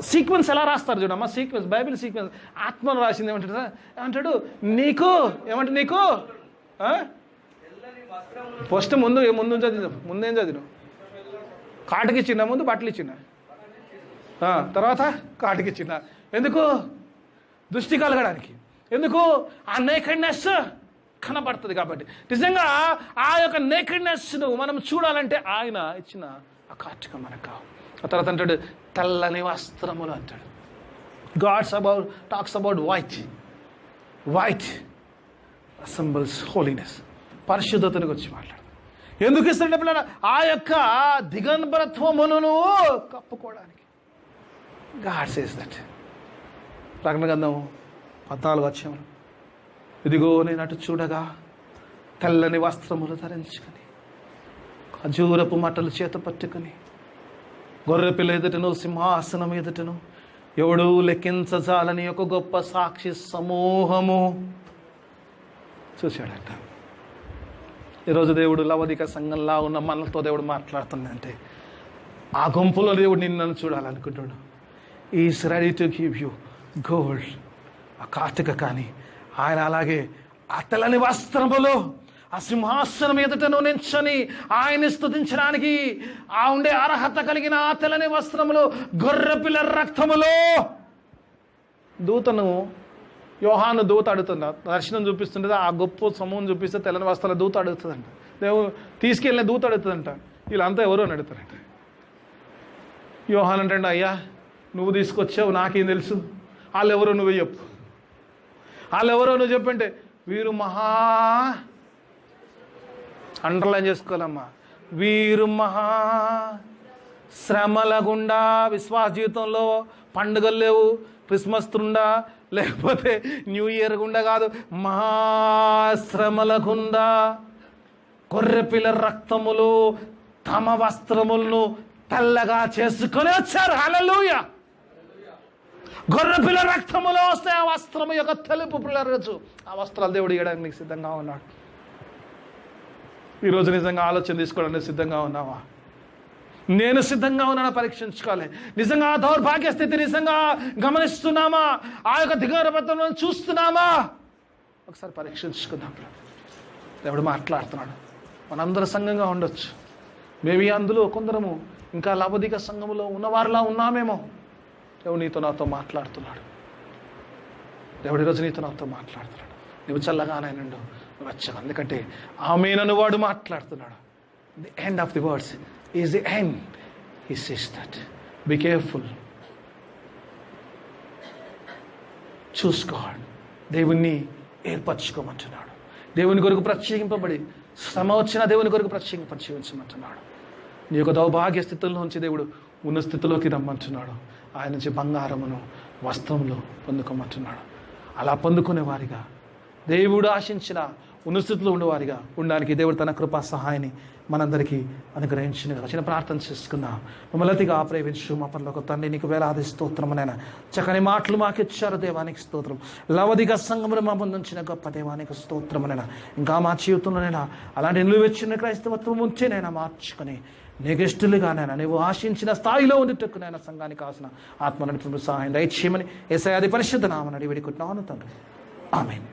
Sequence ఎలా రాస్తారు చూడమ్మా, సీక్వెన్స్, బైబిల్ సీక్వెన్స్. ఆత్మను రాసింది ఏమంటాడు, ఏమంటాడు నీకు ఏమంటే నీకు ఫస్ట్ ముందు చదివిన ముందేం చదివిన కాటుకి ఇచ్చిన, ముందు బట్టలు ఇచ్చిన, తర్వాత కాటుకి ఇచ్చిన. ఎందుకు? దృష్టి కలగడానికి. ఎందుకు? ఆ నేకెడ్నెస్ కనబడుతుంది కాబట్టి. నిజంగా ఆ యొక్క నేకెడ్నెస్ను మనం చూడాలంటే ఆయన ఇచ్చిన ఆ కాటుక మనకు కావాలి. ఆ తర్వాత అంటాడు తెల్లని వస్త్రములు అంటాడు. Talks about white symbols holiness, పరిశుద్ధతను గురించి మాట్లాడు. ఎందుకు ఇస్తాడు పిల్లలు? ఆ యొక్క దిగంబరత్వమును కప్పుకోవడానికి. గాడ్ సేస్ దట్. ప్రకటన గ్రంథం 14 ఇదిగో నేను అటు చూడగా తెల్లని వస్త్రములు ధరించుకొని, ఖజూరపు మట్టలు చేత పట్టుకుని, గొర్రెపిల్ల ఎదుటను సింహాసనం ఎదుటను ఎవడు లెక్కించజాలని ఒక గొప్ప సాక్షి సమూహము చూశాడట. ఈరోజు దేవుడు లవదిక సంఘంలా ఉన్న మనతో దేవుడు మాట్లాడుతుందంటే, ఆ గుంపులో దేవుడు నిన్ను చూడాలనుకుంటున్నాడు. Is ready to give you gold. ఆ కాటుక కానీ ఆయన అలాగే ఆ తెల్లని వస్త్రములో ఆ సింహాసనం ఎదుటను నించొని ఆయన్ని స్తుతించడానికి ఆ ఉండే అర్హత కలిగిన ఆ తెల్లని వస్త్రములో గొర్రెపిల్ల రక్తములో దూతను యోహాను దూత అడుగుతుండ దర్శనం చూపిస్తుంటే ఆ గొప్ప సమూహం చూపిస్తే తెల్లని వస్త్రాల దూత అడుగుతుందంట. దేవుడు తీసుకెళ్ళిన దూత అడుగుతుందంట, వీళ్ళంతా ఎవరు అని అడుగుతారంట. యోహాన్ అంటే, అయ్యా నువ్వు తీసుకొచ్చావు, నాకేం తెలుసు, వాళ్ళెవరో నువ్వే చెప్పు, వాళ్ళెవరో నువ్వు చెప్పంటే, వీరు మహా అండర్లైన్ చేసుకోవాలమ్మా, వీరు మహా శ్రమల గుండా, విశ్వాస జీవితంలో పండుగలు లేవు, క్రిస్మస్ గుండా లేకపోతే న్యూ ఇయర్ గుండా కాదు, మహాశ్రమల గుండా గొర్రెపిల్ల రక్తములు తమ వస్త్రములను తెల్లగా చేసుకొని వచ్చారు. హల్లెలూయా. గొర్రెపిల్ల రక్తములో వస్తే ఆ వస్త్రము యొక్క తెలుపు పిల్లరచ్చు, ఆ వస్త్రాలు దేవుడు ఇవ్వడానికి నీకు సిద్ధంగా ఉన్నాడు. ఈరోజు నిజంగా ఆలోచన తీసుకోవడానికి సిద్ధంగా ఉన్నావా? నేను సిద్ధంగా ఉన్నాను, పరీక్షించుకోవాలి. నిజంగా దౌర్భాగ్య స్థితి నిజంగా గమనిస్తున్నామా? ఆ యొక్క దిగరబద్ధం చూస్తున్నామా? ఒకసారి పరీక్షించుకుందాం. దేవుడు మాట్లాడుతున్నాడు. మనందరూ సంఘంగా ఉండొచ్చు, మేబీ అందులో కొందరము ఇంకా లవదిక సంఘములో ఉన్నవారిలా ఉన్నామేమో. దేవుడు నీతో నాతో మాట్లాడుతున్నాడు. దేవుడు ఈరోజు నీతో నాతో మాట్లాడుతున్నాడు. నువ్వు చల్లగానే నుండు, నువ్వు వచ్చావు. ఎందుకంటే ఆమేనను వాడు మాట్లాడుతున్నాడు. The end of the words is the end. He says that be careful. చూసుకోవాలి. దేవుణ్ణి ఏర్పరచుకోమంటున్నాడు. దేవుని కొరకు ప్రత్యేకింపబడి శ్రమ వచ్చిన దేవుని కొరకు ప్రత్యేకించమంటున్నాడు. నీ యొక్క దౌర్భాగ్య స్థితుల్లో నుంచి దేవుడు ఉన్న స్థితిలోకి రమ్మంటున్నాడు. ఆయన నుంచి బంగారమును వస్త్రములు పొందుకోమంటున్నాడు. అలా పొందుకునే వారిగా, దేవుడు ఆశించిన ఉన్నస్థితిలో ఉండేవారిగా ఉండడానికి దేవుడు తన కృపా సహాయాన్ని మనందరికీ అనుగ్రహించిన చిన్న ప్రార్థన చేసుకుందాం. మమ్మల్ని అతిగా ప్రేమించు మా పరలోక తండ్రి, నీకు వేలాది స్తోత్రమునైనా చక్కని మాటలు మాకు ఇచ్చారు. దేవానికి స్తోత్రం. లవదిక సంఘమును మా ముందుంచిన గొప్ప దేవానికి స్తోత్రమునైనా ఇంకా మా జీవితంలోనైనా అలాంటి నిలువెచ్చిన క్రైస్తవత్వం ఉంచేనైనా మార్చుకొని నీకు ఇష్టలుగానైనా నీవు ఆశించిన స్థాయిలో ఉండిటక్కునైనా సంఘానికి కావాల్సిన ఆత్మ నడిపింపు సహాయం దయచేయమని యేసయ్య పరిశుద్ధ నామమున అడిగి వేడుకుంటున్నాను తండ్రి. ఆమేన్.